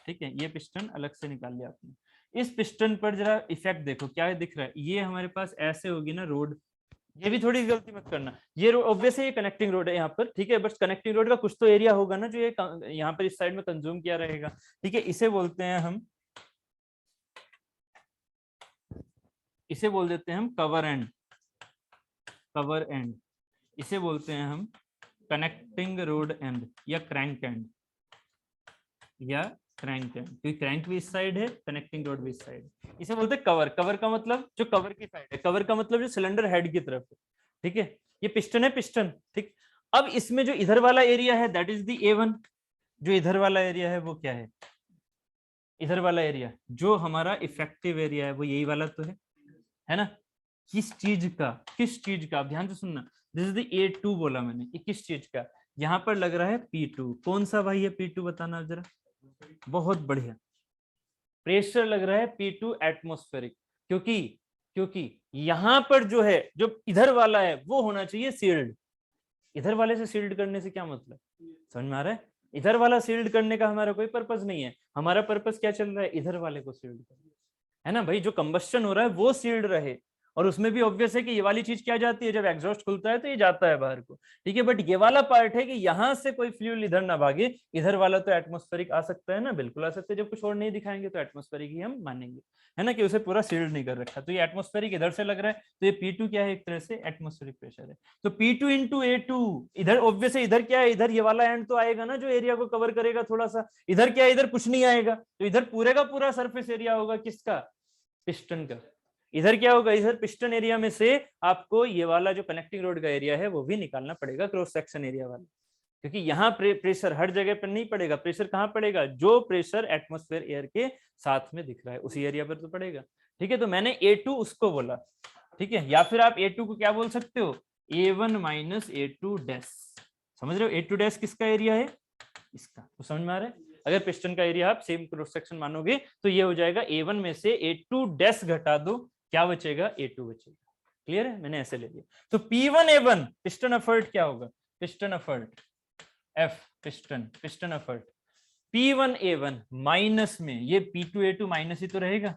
ठीक है, ये पिस्टन अलग से निकाल लिया आपने। इस पिस्टन पर जरा इफेक्ट देखो, क्या दिख रहा है, ये हमारे पास ऐसे होगी ना रोड, ये भी थोड़ी गलती मत करना, ये ऑब्वियसली ये कनेक्टिंग रोड है यहाँ पर, ठीक है, बस कनेक्टिंग रोड का कुछ तो एरिया होगा ना जो ये यहाँ पर इस साइड में कंज्यूम किया रहेगा, ठीक है। इसे बोलते हैं हम, इसे बोल देते हैं हम कवर एंड, कवर एंड, इसे बोलते हैं हम कनेक्टिंग रोड एंड या क्रैंक एंड, या क्रैंक एंड, क्योंकि क्रैंक भी इस साइड है, कनेक्टिंग रोड भी इस साइड। इसे बोलते हैं कवर, कवर का मतलब जो कवर की साइड है, कवर का मतलब जो सिलेंडर हेड की तरफ है, ठीक है। ये पिस्टन है, पिस्टन, ठीक। अब इसमें जो इधर वाला एरिया है दैट इज द A1, जो इधर वाला एरिया है वो क्या है, इधर वाला एरिया जो हमारा इफेक्टिव एरिया है वो यही वाला तो है ना। किस चीज का, किस चीज का, ध्यान से सुनना, दिस इज द A2 बोला मैंने, ये किस चीज का, यहाँ पर लग रहा है P2, कौन सा भाई है P2 बताना जरा, बहुत बढ़िया, प्रेशर लग रहा है P2 एटमॉस्फेरिक, क्योंकि यहां पर जो है, जो इधर वाला है वो होना चाहिए सील्ड। इधर वाले से सील्ड करने से क्या मतलब, समझ में आ रहा है, इधर वाला सील्ड करने का हमारा कोई पर्पस नहीं है, हमारा पर्पस क्या चल रहा है, इधर वाले को सील्ड करना है ना भाई, जो कंबस्शन हो रहा है वो सील्ड रहे। और उसमें भी ऑब्वियस है कि ये वाली चीज क्या जाती है, जब एग्जॉस्ट खुलता है तो ये जाता है बाहर को, ठीक है। बट ये वाला पार्ट है कि यहाँ से कोई फ्यूल इधर ना भागे, इधर वाला तो एटमॉस्फेरिक आ सकता है ना, बिल्कुल आ सकता है, जब कुछ और नहीं दिखाएंगे तो एटमॉस्फेरिक ही हम मानेंगे, है ना, कि उसे पूरा सील्ड नहीं कर रखा। तो ये एटमॉस्फेरिक इधर से लग रहा है, तो ये P2 क्या है, एक तरह से एटमॉस्फेरिक प्रेशर है। तो P2 इंटू A2, इधर ऑब्वियस है, इधर क्या है, इधर ये वाला एंड तो आएगा ना जो एरिया को कवर करेगा थोड़ा सा, इधर क्या है, इधर कुछ नहीं आएगा, तो इधर पूरे का पूरा सरफेस एरिया होगा किसका, पिस्टन का। इधर क्या होगा, इधर पिस्टन एरिया में से आपको ये वाला जो कनेक्टिंग रोड का एरिया है वो भी निकालना पड़ेगा, क्रॉस सेक्शन एरिया वाला, क्योंकि यहाँ प्रेशर हर जगह पर नहीं पड़ेगा, प्रेशर कहाँ पड़ेगा, जो प्रेशर एटमॉस्फेयर एयर के साथ में दिख रहा है उसी एरिया पर तो पड़ेगा, ठीक है। तो मैंने A2 उसको बोला, ठीक है, या फिर आप A2 को क्या बोल सकते हो, A1 माइनस A2 डैश, समझ रहे हो, A2 डैश किसका एरिया है, इसका, तो समझ में आ रहा है। अगर पिस्टन का एरिया आप सेम क्रॉस सेक्शन मानोगे तो ये हो जाएगा A1 में से A2 डैश घटा दो, क्या बचेगा, A2 बचेगा। क्लियर है, मैंने ऐसे ले लिया। तो P1A1 पिस्टन एफर्ट क्या होगा, piston effort F, piston effort P1A1 minus में ये P2A2 माइनस ही तो रहेगा,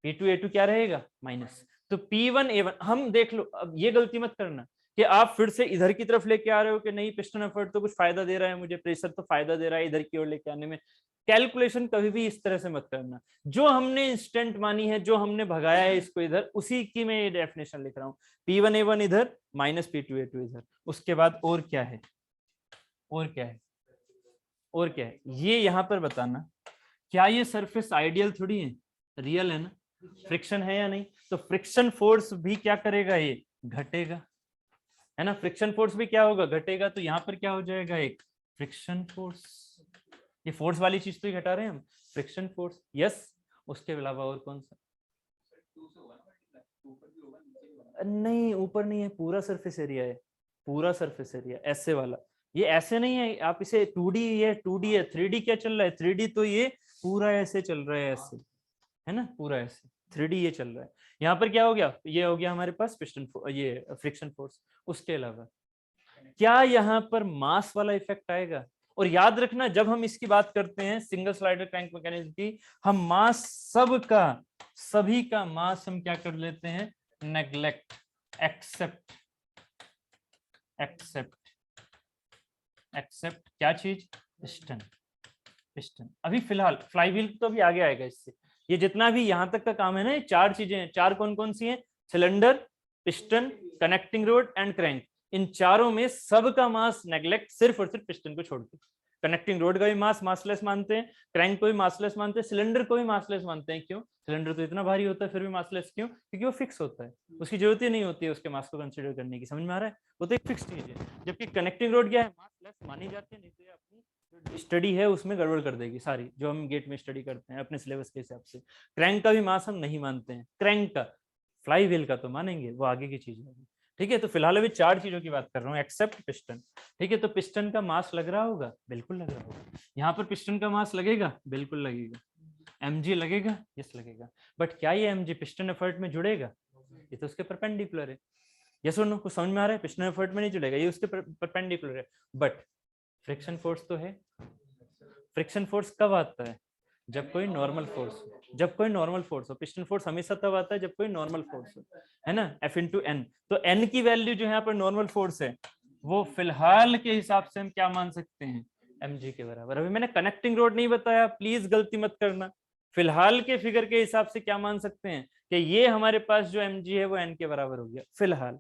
P2A2 क्या रहेगा, माइनस। तो P1A1 हम देख लो, अब ये गलती मत करना, कि आप फिर से इधर की तरफ लेके आ रहे हो कि नहीं पिस्टन एफर्ट तो कुछ फायदा दे रहा है मुझे, प्रेशर तो फायदा दे रहा है इधर की ओर लेके आने में। कैलकुलेशन कभी भी इस तरह से मत करना। जो हमने इंस्टेंट मानी है, जो हमने भगाया है इसको इधर, उसी की मैं ये डेफिनेशन लिख रहा हूँ। P1A1 इधर माइनस P2A2 इधर, उसके बाद और क्या है, और क्या है, और क्या है, ये यहाँ पर बताना। क्या ये सरफेस आइडियल थोड़ी है, रियल है ना, फ्रिक्शन है या नहीं, तो फ्रिक्शन फोर्स भी क्या करेगा, ये घटेगा, है ना, फ्रिक्शन फोर्स भी क्या होगा, घटेगा। तो यहाँ पर क्या हो जाएगा, एक फ्रिक्शन फोर्स, ये फोर्स वाली चीज तो ही घटा रहे हैं हम, फ्रिक्शन फोर्स, यस। उसके अलावा और कौन सा, नहीं ऊपर नहीं है, पूरा सरफेस एरिया है, पूरा सरफेस एरिया ऐसे वाला, ये ऐसे नहीं है, आप इसे 2D, ये 2D है, 3D क्या चल रहा है, 3D तो ये पूरा ऐसे चल रहा है, ऐसे, है ना, पूरा ऐसे 3D ये चल रहा है। यहाँ पर क्या हो गया, ये हो गया हमारे पास पिस्टन, ये फ्रिक्शन फोर्स। उसके अलावा क्या यहाँ पर मास वाला इफेक्ट आएगा, और याद रखना जब हम इसकी बात करते हैं सिंगल स्लाइडर क्रैंक मैकेनिज्म की, हम मास सब का, सभी का मास हम क्या कर लेते हैं, नेग्लेक्ट, एक्सेप्ट, एक्सेप्ट, एक्सेप्ट क्या चीज, पिस्टन, पिस्टन। अभी फिलहाल फ्लाईव्हील तो अभी आगे आएगा इससे, ये जितना भी यहाँ तक का काम है ना, ये 4 चीजें हैं, 4 कौन कौन सी हैं, cylinder, piston, connecting rod and crank. इन चारों में सबका मास नेग्लेक्ट, सिर्फ और सिर्फ पिस्टन को छोड़ के। कनेक्टिंग रोड का भी मास मासलेस मानते हैं, क्रैंक को भी मासलेस मानते हैं, सिलेंडर को भी मासलेस मानते हैं। क्यों, सिलेंडर तो इतना भारी होता है फिर भी मासलेस क्यों, क्योंकि वो फिक्स होता है, उसकी जरूरत ही नहीं होती है उसके मास को कंसीडर करने की, समझ में आ रहा है, वो तो एक फिक्स चीज है। जबकि कनेक्टिंग रोड क्या है, मासलेस मानी जाती है, नहीं तो ये अपनी स्टडी है उसमें गड़बड़ कर देगी सारी, जो हम गेट में स्टडी करते हैं अपने सिलेबस के हिसाब से। क्रैंक का भी मास हम नहीं मानते हैं, क्रैंक का, फ्लाई व्हील का तो मानेंगे, वो आगे की चीज है। ठीक है, तो फिलहाल अभी 4 चीजों की बात कर रहा हूँ, एक्सेप्ट पिस्टन। ठीक है, तो पिस्टन का मास लग रहा होगा, बिल्कुल लग रहा होगा। यहाँ पर पिस्टन का मास लगेगा, बिल्कुल लगेगा। mg लगेगा, यस लगेगा। बट क्या ये mg पिस्टन एफर्ट में जुड़ेगा, ये तो उसके परपेंडिकुलर है। यस और नो, कुछ समझ में आ रहा है, पिस्टन एफर्ट में नहीं जुड़ेगा, ये उसके परपेंडिकुलर है। बट फ्रिक्शन फोर्स तो है। फ्रिक्शन फोर्स कब आता है, जब कोई नॉर्मल फोर्स हो, जब कोई नॉर्मल फोर्स हो। पिस्टन फोर्स हमेशा तब आता है जब कोई नॉर्मल फोर्स हो, है ना, F इंटू एन। तो एन की वैल्यू जो यहाँ पर नॉर्मल फोर्स है, वो फिलहाल के हिसाब से हम क्या मान सकते हैं, mg के बराबर। अभी मैंने कनेक्टिंग रोड नहीं बताया, प्लीज गलती मत करना। फिलहाल के फिगर के हिसाब से क्या मान सकते हैं कि ये हमारे पास जो mg है वो n के बराबर हो गया फिलहाल।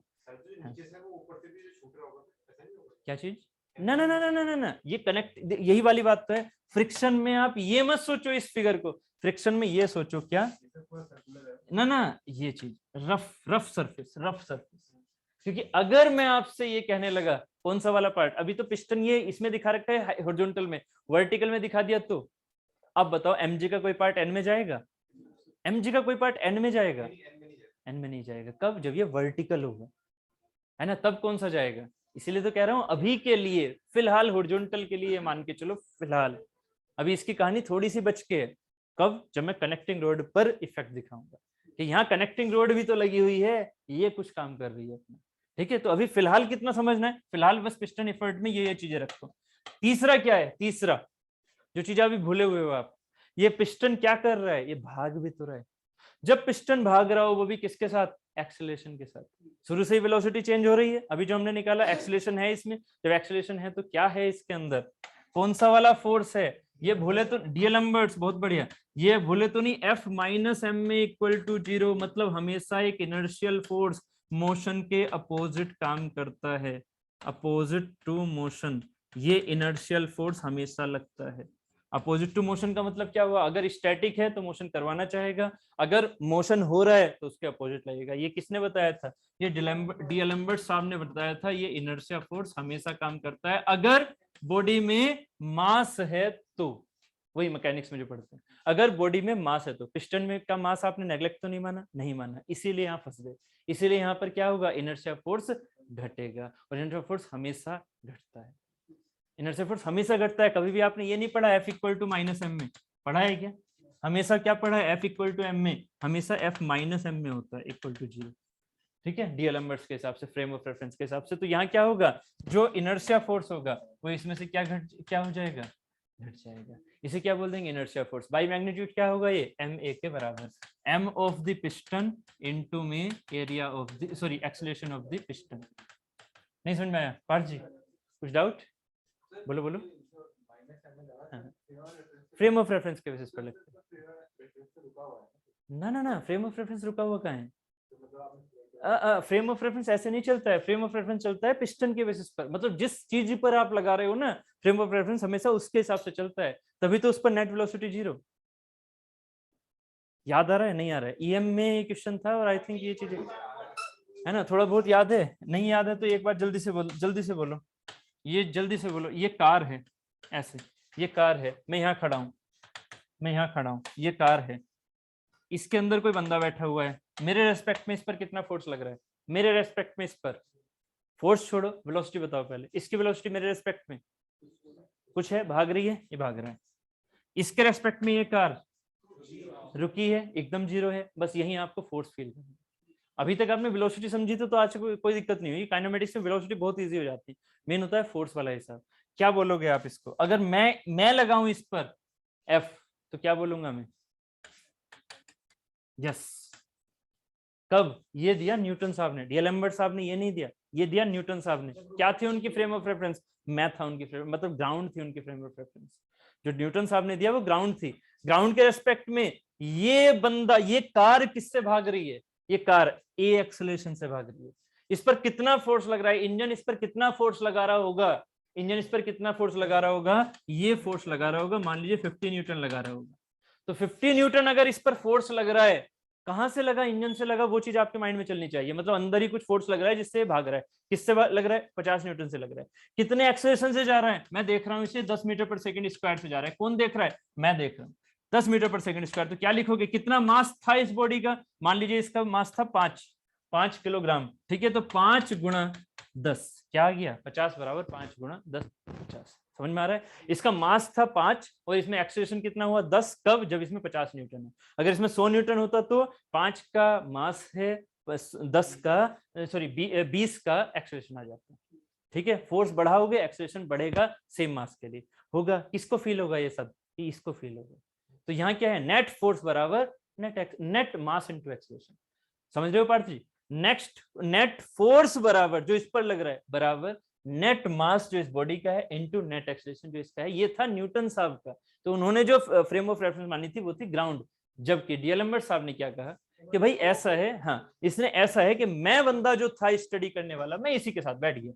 क्या चीज, ना ना ना ना ना ना, ये कनेक्ट, यही वाली बात तो है। फ्रिक्शन में आप ये मत सोचो इस फिगर को, फ्रिक्शन में ये सोचो क्या, ना ना, ये चीज rough, rough surface, rough surface. क्योंकि अगर मैं आपसे ये कहने लगा कौन सा वाला पार्ट, अभी तो पिस्टन ये इसमें दिखा रखा है हॉरिजॉन्टल में, वर्टिकल में दिखा दिया, तो अब बताओ mg का कोई पार्ट n में जाएगा, mg का कोई पार्ट n में जाएगा, n में नहीं जाएगा। कब, जब ये वर्टिकल होगा, है ना, तब कौन सा जाएगा। इसीलिए तो कह रहा हूं अभी के लिए फिलहाल हॉरिजॉन्टल के लिए मान के चलो फिलहाल, अभी इसकी कहानी थोड़ी सी बच के है। कब, जब मैं कनेक्टिंग रोड पर इफेक्ट दिखाऊंगा कि यहाँ कनेक्टिंग रोड भी तो लगी हुई है, ये कुछ काम कर रही है अपना। ठीक है, तो अभी फिलहाल कितना समझना है, फिलहाल बस पिस्टन एफर्ट में ये चीजें रखो। तीसरा क्या है, तीसरा जो चीज अभी भूले हुए हो आप, ये पिस्टन क्या कर रहा है, ये भाग भी तो रहा है। जब पिस्टन भाग रहा हो वो भी किसके साथ, एक्सेलरेशन के साथ। शुरू से ही वेलोसिटी चेंज हो रही है, अभी जो हमने निकाला एक्सेलरेशन है इसमें, जब एक्सेलरेशन है तो क्या है इसके अंदर, कौन सा वाला फोर्स है, ये भूले तो डीएलएम्बर्ट्स, बहुत बढ़िया, ये भूले तो नहीं, F माइनस एम में इक्वल टू 0, मतलब हमेशा एक इनर्शियल फोर्स मोशन के अपोजिट काम करता है, अपोजिट टू मोशन, ये इनर्शियल फोर्स हमेशा लगता है। अपोजिट टू मोशन का मतलब क्या हुआ, अगर स्टैटिक है तो मोशन करवाना चाहेगा, अगर मोशन हो रहा है तो उसके अपोजिट लगेगा। ये किसने बताया था, ये डीएलएम्बर्ट साहब ने बताया था, ये इनर्शिया फोर्स हमेशा काम करता है अगर बॉडी में मास है तो, वही मैकेनिक्स में जो पढ़ते हैं, अगर बॉडी में मास है तो। पिस्टन में का मास आपने नेग्लेक्ट तो नहीं माना, नहीं माना, इसीलिए यहाँ फंस गए। इसीलिए यहाँ पर क्या होगा, इनर्शिया फोर्स घटेगा, और इनर्शिया फोर्स हमेशा घटता है, इनर्शिया फोर्स हमेशा घटता है। कभी भी आपने ये नहीं पढ़ा F equal to minus m में, पढ़ा है क्या, हमेशा क्या पढ़ा है, F इक्वल टू एम में, हमेशा F माइनस एम में होता है, इक्वल टू 0। ठीक है, डीएलएम्बर्ट्स के हिसाब से, फ्रेम ऑफ रेफरेंस के हिसाब से। तो यहाँ क्या होगा, जो इनर्शिया फोर्स होगा वो इसमें से क्या हो जाएगा, घट जाएगा। इसे क्या बोल देंगे, इनर्शिया फोर्स। बाई मैग्नीट्यूड क्या होगा, ये ma के बराबर, m of the piston into में area of the, sorry acceleration of the piston. नहीं समझ में आया पार्थ जी? कुछ डाउट? बोलो बोलो। फ्रेम ऑफ रेफरेंस के बेसिस पर लिखते हैं। ना फ्रेम ऑफ रेफरेंस रुका हुआ कहाँ है? फ्रेम ऑफ रेफरेंस ऐसे नहीं चलता है। फ्रेम ऑफ रेफरेंस चलता है पिस्टन के बेसिस पर, मतलब जिस चीज पर आप लगा रहे हो ना, फ्रेम ऑफ रेफरेंस हमेशा उसके हिसाब से चलता है, तभी तो उस पर नेट वेलोसिटी 0। याद आ रहा है? नहीं आ रहा है? ईएम में क्वेश्चन था और आई थिंक ये चीजें है ना, थोड़ा बहुत याद है। नहीं याद है तो एक बार जल्दी से बोलो, जल्दी से बोलो, ये जल्दी से बोलो। ये कार है, ऐसे ये कार है, मैं यहाँ खड़ा हूँ, मैं यहाँ खड़ा हूँ, ये कार है, इसके अंदर कोई बंदा बैठा हुआ है, मेरे रेस्पेक्ट में इस पर कितना फोर्स लग रहा है? मेरे रेस्पेक्ट में इस पर फोर्स छोड़ो, वेलोसिटी बताओ पहले। इसकी वेलोसिटी मेरे रेस्पेक्ट में कुछ है, भाग रही है, ये भाग रहा है। इसके रेस्पेक्ट में ये कार रुकी है, एकदम 0 है। बस यही आपको फोर्स फील करना है। अभी तक आपने वेलोसिटी समझी तो आज कोई दिक्कत नहीं हुई। काइनेमेटिक्स में वेलोसिटी बहुत इजी हो जाती है, मेन होता है फोर्स वाला हिसाब। क्या बोलोगे आप इसको? अगर मैं लगाऊं इस पर F तो क्या बोलूंगा मैं? यस। कब? ये दिया न्यूटन साहब ने, डीएलएम्बर्ट साहब ने ये नहीं दिया, ये दिया न्यूटन साहब ने। क्या थी उनकी फ्रेम ऑफ रेफरेंस? मैं था उनकी फ्रेम, मतलब ग्राउंड थी उनकी फ्रेम ऑफ रेफरेंस। जो न्यूटन साहब ने दिया वो ग्राउंड थी। ग्राउंड के रेस्पेक्ट में ये बंदा, ये कार किससे भाग रही है? ये कार ए एक्सेलरेशन से भाग रही है। इस पर कितना फोर्स लग रहा है? इंजन इस पर कितना फोर्स लगा रहा होगा? इंजन इस पर कितना फोर्स लगा रहा होगा? ये फोर्स लगा रहा होगा, मान लीजिए 50 न्यूटन लगा रहा होगा। तो 50 न्यूटन अगर इस पर फोर्स लग रहा है, कहां से लगा? इंजन से लगा। वो चीज आपके माइंड में चलनी चाहिए, मतलब अंदर ही कुछ फोर्स लग रहा है जिससे भाग रहा है। किससे लग रहा है? 50 न्यूटन से लग रहा है। कितने एक्सेलरेशन से जा रहा है? मैं देख रहा हूं इसे 10 मीटर पर सेकंड स्क्वायर से जा रहा है। कौन देख रहा है? मैं देख रहा हूं। 10 मीटर पर सेकंड स्क्वायर, तो क्या लिखोगे? कितना मास था इस बॉडी का? मान लीजिए इसका मास था 5 किलोग्राम, ठीक है। तो 5 गुणा 10 क्या आ गया? 50 बराबर 5 गुणा 10 50। समझ में आ रहा है? इसका मास था 5 और इसमें एक्सेलरेशन कितना हुआ? 10। कब? जब इसमें 50 न्यूटन है। अगर इसमें 100 न्यूटन होता तो 5 का मास है, बस 10 का, सॉरी 20 का एक्सेलरेशन आ जाता। ठीक है, फोर्स बढ़ाओगे एक्सेलरेशन बढ़ेगा, सेम मास के लिए होगा। किसको फील होगा ये सब? इसको फील होगा। तो यहाँ क्या है? नेट फोर्स बराबर नेट मास इंटू एक्सेलरेशन। समझ रहे हो पार्थ जी? नेक्स्ट, नेट फोर्स बराबर जो इस पर लग रहा है बराबर नेट मास जो इस बॉडी का है इनटू नेट एक्सेलरेशन जो इसका है। ये था न्यूटन साहब का, तो उन्होंने जो फ्रेम ऑफ रेफरेंस मानी थी वो थी ग्राउंड। जबकि डीएलएम्बर्ट साहब ने क्या कहा कि भाई ऐसा है, हाँ इसने ऐसा है कि मैं बंदा जो था स्टडी करने वाला, मैं इसी के साथ बैठ गया,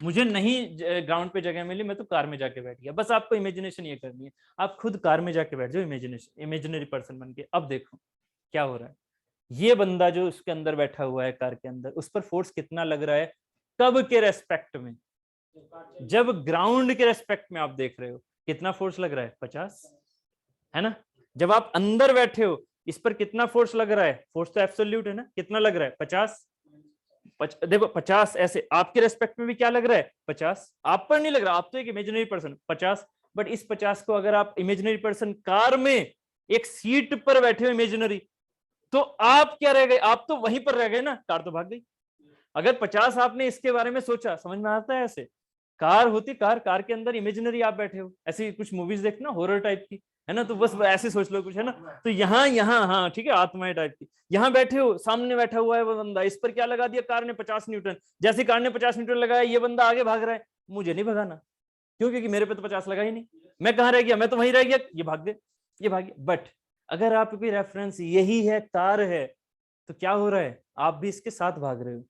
मुझे नहीं ग्राउंड पे जगह मिली, मैं तो कार में जाके बैठ गया। बस आपको इमेजिनेशन ये करनी है, आप खुद कार में जाके बैठ जाओ, इमेजिनेशन, इमेजिनरी पर्सन बन के। अब देखो क्या हो रहा है। ये बंदा जो उसके अंदर बैठा हुआ है कार के अंदर, उस पर फोर्स कितना लग रहा है? कब के रेस्पेक्ट में? जब ग्राउंड के रेस्पेक्ट में आप देख रहे हो कितना फोर्स लग रहा है? 50, है ना। जब आप अंदर बैठे हो इस पर कितना फोर्स लग रहा है? फोर्स तो एब्सोल्यूट है ना, कितना लग रहा है? 50। देखो 50 ऐसे आपके रेस्पेक्ट में भी क्या लग रहा है? 50। आप पर नहीं लग रहा, आप तो एक इमेजिनरी पर्सन 50। बट इस 50 को अगर आप इमेजिनरी पर्सन कार में एक सीट पर बैठे हो इमेजिनरी, तो आप क्या रह गए? आप तो वहीं पर रह गए ना, कार तो भाग गई। अगर 50 आपने इसके बारे में सोचा, समझ में आता है? ऐसे कार होती, कार के अंदर इमेजिनरी आप बैठे हो। ऐसी कुछ मूवीज देखना हॉरर टाइप की, है ना, तो बस ऐसे सोच लो कुछ, है ना। तो यहाँ हाँ ठीक है, आत्माएं टाइप की। यहाँ बैठे हो, सामने बैठा हुआ है वो बंदा, इस पर क्या लगा दिया कार ने? 50 न्यूटन। जैसे कार ने 50 न्यूटन लगाया, ये बंदा आगे भाग रहा है, मुझे नहीं भगाना, क्यों? क्योंकि मेरे पे तो 50 लगा ही नहीं। मैं कहाँ रह गया? मैं तो वहीं रह गया, ये भाग गए, ये भाग। बट अगर आपकी रेफरेंस यही है, कार है, तो क्या हो रहा है? आप भी इसके साथ भाग रहे हो,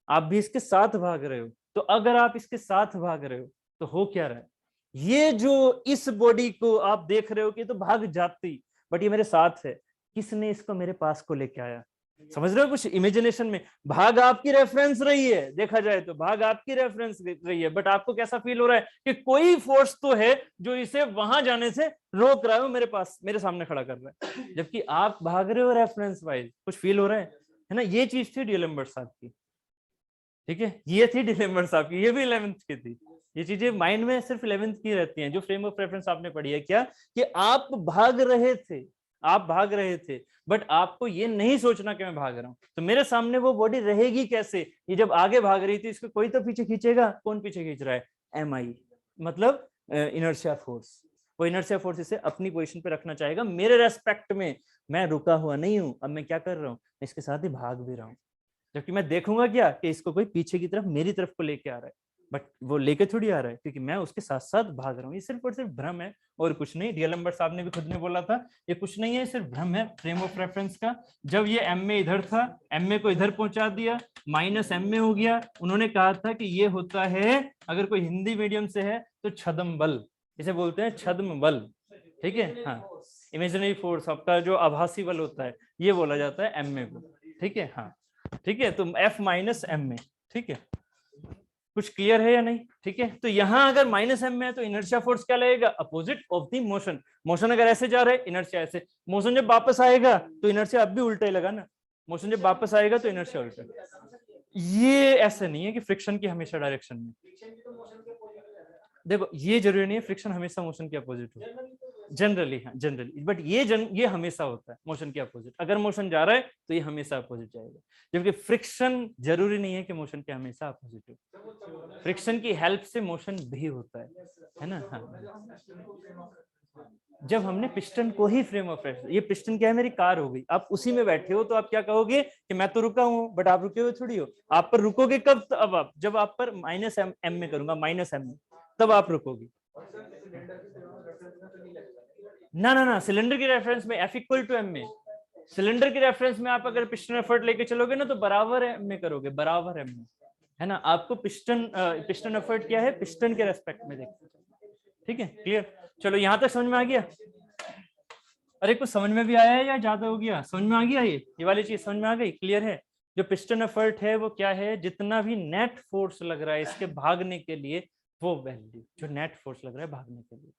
आप भी इसके साथ भाग रहे हो। तो अगर आप इसके साथ भाग रहे हो तो हो क्या रहा है? ये जो इस बॉडी को आप देख रहे हो कि तो भाग जाती, बट ये मेरे साथ है, किसने इसको मेरे पास को लेके आया? समझ रहे हो? कुछ इमेजिनेशन में भाग आपकी रेफरेंस रही है, देखा जाए तो भाग आपकी रेफरेंस रही है, बट आपको कैसा फील हो रहा है कि कोई फोर्स तो है जो इसे वहां जाने से रोक रहा है, मेरे पास, मेरे सामने खड़ा कर रहा है, जबकि आप भाग रहे हो रेफरेंस वाइज। कुछ फील हो रहा है ना? ये चीज थी डीएलएम्बर्ट साहब की, ठीक है, ये थी डीएलएम्बर्ट साहब की, ये भी 11th की थी। ये चीजें माइंड में सिर्फ 11th की रहती हैं। जो फ्रेम ऑफ रेफरेंस आपने पढ़ी है क्या, कि आप भाग रहे थे, आप भाग रहे थे, बट आपको ये नहीं सोचना कि मैं भाग रहा हूं, तो मेरे सामने वो बॉडी रहेगी कैसे? ये जब आगे भाग रही थी, इसको कोई तो पीछे खींचेगा। कौन पीछे खींच रहा है? MI, मतलब इनर्शिया फोर्स। वो इनर्शिया फोर्स इसे अपनी पोजीशन पे रखना चाहेगा मेरे रेस्पेक्ट में। मैं रुका हुआ नहीं हूं, अब मैं क्या कर रहा हूं? मैं इसके साथ ही भाग भी रहा हूं। जबकि मैं देखूंगा क्या कि इसको कोई पीछे की तरफ मेरी तरफ को लेके आ रहा है, बट वो लेके थोड़ी आ रहा है क्योंकि मैं उसके साथ साथ भाग रहा हूँ। ये सिर्फ और सिर्फ भ्रम है और कुछ नहीं। डीएलएम्बर्ट साहब ने भी खुद ने बोला था ये कुछ नहीं है, सिर्फ भ्रम है फ्रेम ऑफ रेफरेंस का। जब ये एम ए इधर था, एम ए को इधर पहुंचा दिया, माइनस एम ए हो गया। उन्होंने कहा था कि ये होता है, अगर कोई हिंदी मीडियम से है तो छद्म बल, इसे बोलते हैं छद्म बल, ठीक है। हाँ, इमेजिनरी फोर्स, आपका जो आभासी बल होता है, ये बोला जाता है एम ए को, ठीक है। हाँ ठीक है, तो एफ माइनस एम ए, ठीक है। कुछ क्लियर है या नहीं? ठीक है, तो यहां अगर माइनस एम में है तो इनर्शिया फोर्स क्या लगेगा? Opposite of the motion. Motion अगर ऐसे जा रहा है, इनर्शिया ऐसे। मोशन जब वापस आएगा तो इनर्शिया अब भी उल्टा ही लगा ना। मोशन जब वापस आएगा तो इनर्शिया उल्टा। ये ऐसे नहीं है कि फ्रिक्शन की हमेशा डायरेक्शन में, देखो ये जरूरी नहीं है फ्रिक्शन हमेशा मोशन के अपोजिट हो, जनरली। हाँ जनरली, बट ये हमेशा होता है मोशन के अपोजिट। अगर मोशन जा रहा है तो ये हमेशा अपोजिट जाएगा, जबकि फ्रिक्शन जरूरी नहीं है कि मोशन के हमेशा अपोजिट हो। फ्रिक्शन की हेल्प से मोशन भी होता है ना। हाँ, जब हमने पिस्टन को ही फ्रेम ऑफ रेफरेंस, ये पिस्टन क्या है, मेरी कार हो गई, आप उसी में बैठे हो तो आप क्या कहोगे कि मैं तो रुका हूं, बट आप रुके हुए थोड़ी हो। आप पर रुकोगे कब? अब आप जब आप पर माइनस एम में करूंगा, माइनस एम में, तब आप रुकोगे। ना ना ना, सिलेंडर के रेफरेंस में एफ इक्वल टू एम में, सिलेंडर के रेफरेंस में आप अगर पिस्टन एफर्ट लेके चलोगे ना तो बराबर एम में करोगे, बराबर एम में, है ना। आपको पिस्टन एफर्ट क्या है, पिस्टन के रेस्पेक्ट में देखते, ठीक है। क्लियर? चलो यहां तक समझ में आ गया? अरे कुछ समझ में भी आया है या ज्यादा हो गया? समझ में आ गया? ये वाली चीज समझ में आ गई? क्लियर है? जो पिस्टन एफर्ट है वो क्या है, जितना भी नेट फोर्स लग रहा है इसके भागने के लिए, वो वैल्यू जो नेट फोर्स लग रहा है भागने के लिए।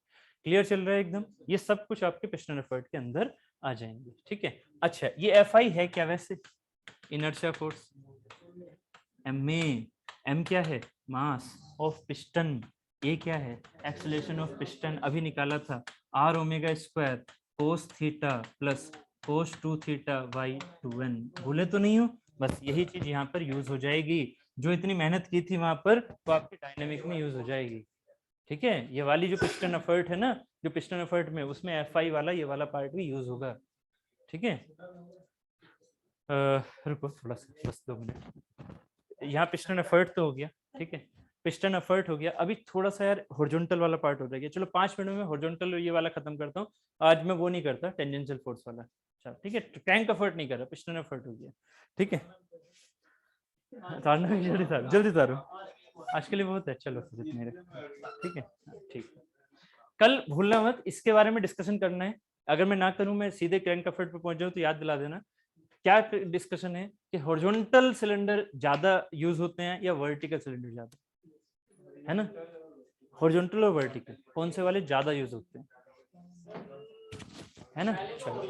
क्लियर चल रहा है एकदम? ये सब कुछ आपके पिस्टन एफर्ट के अंदर आ जाएंगे, ठीक है। अच्छा, ये एफ आई है क्या वैसे? Inertia force. एम क्या है? Mass of piston. ए क्या है? एक्सेलरेशन ऑफ पिस्टन, अभी निकाला था, r omega square cos theta plus cos 2 theta by 2n। भूले तो नहीं हो? बस यही चीज यहाँ पर यूज हो जाएगी, जो इतनी मेहनत की थी वहां पर तो आपके डायनेमिक में यूज हो जाएगी, ठीक है। ये वाली जो पिस्टन एफर्ट है ना, जो पिस्टन एफर्ट में, उसमें एफ आई वाला ये वाला पार्ट भी यूज होगा, ठीक है। रुको थोड़ा सा, बस 2 मिनट। यहाँ पिस्टन एफर्ट तो हो गया, ठीक है, पिस्टन एफर्ट हो गया। अभी थोड़ा सा यार हॉरिजॉन्टल वाला पार्ट हो जाएगा। चलो 5 मिनट में हॉरिजॉन्टल ये वाला खत्म करता हूँ। आज मैं वो नहीं करता, टेंजेंशियल फोर्स वाला। अच्छा ठीक है, टैंक एफर्ट नहीं कर रहा, पिस्टन एफर्ट हो गया, ठीक है। जल्दी तारो, आज के लिए बहुत है। चलो मेरे, ठीक है, ठीक। कल भूलना मत इसके बारे में डिस्कशन करना है। अगर मैं ना करूं, मैं सीधे क्रैंक एफर्ट पे पहुंच जाऊं तो याद दिला देना। क्या डिस्कशन है कि हॉरिजॉन्टल सिलेंडर ज्यादा यूज होते हैं या वर्टिकल सिलेंडर ज्यादा, है ना। हॉरिजॉन्टल और वर्टिकल कौन से वाले ज्यादा यूज होते हैं, है ना। चलो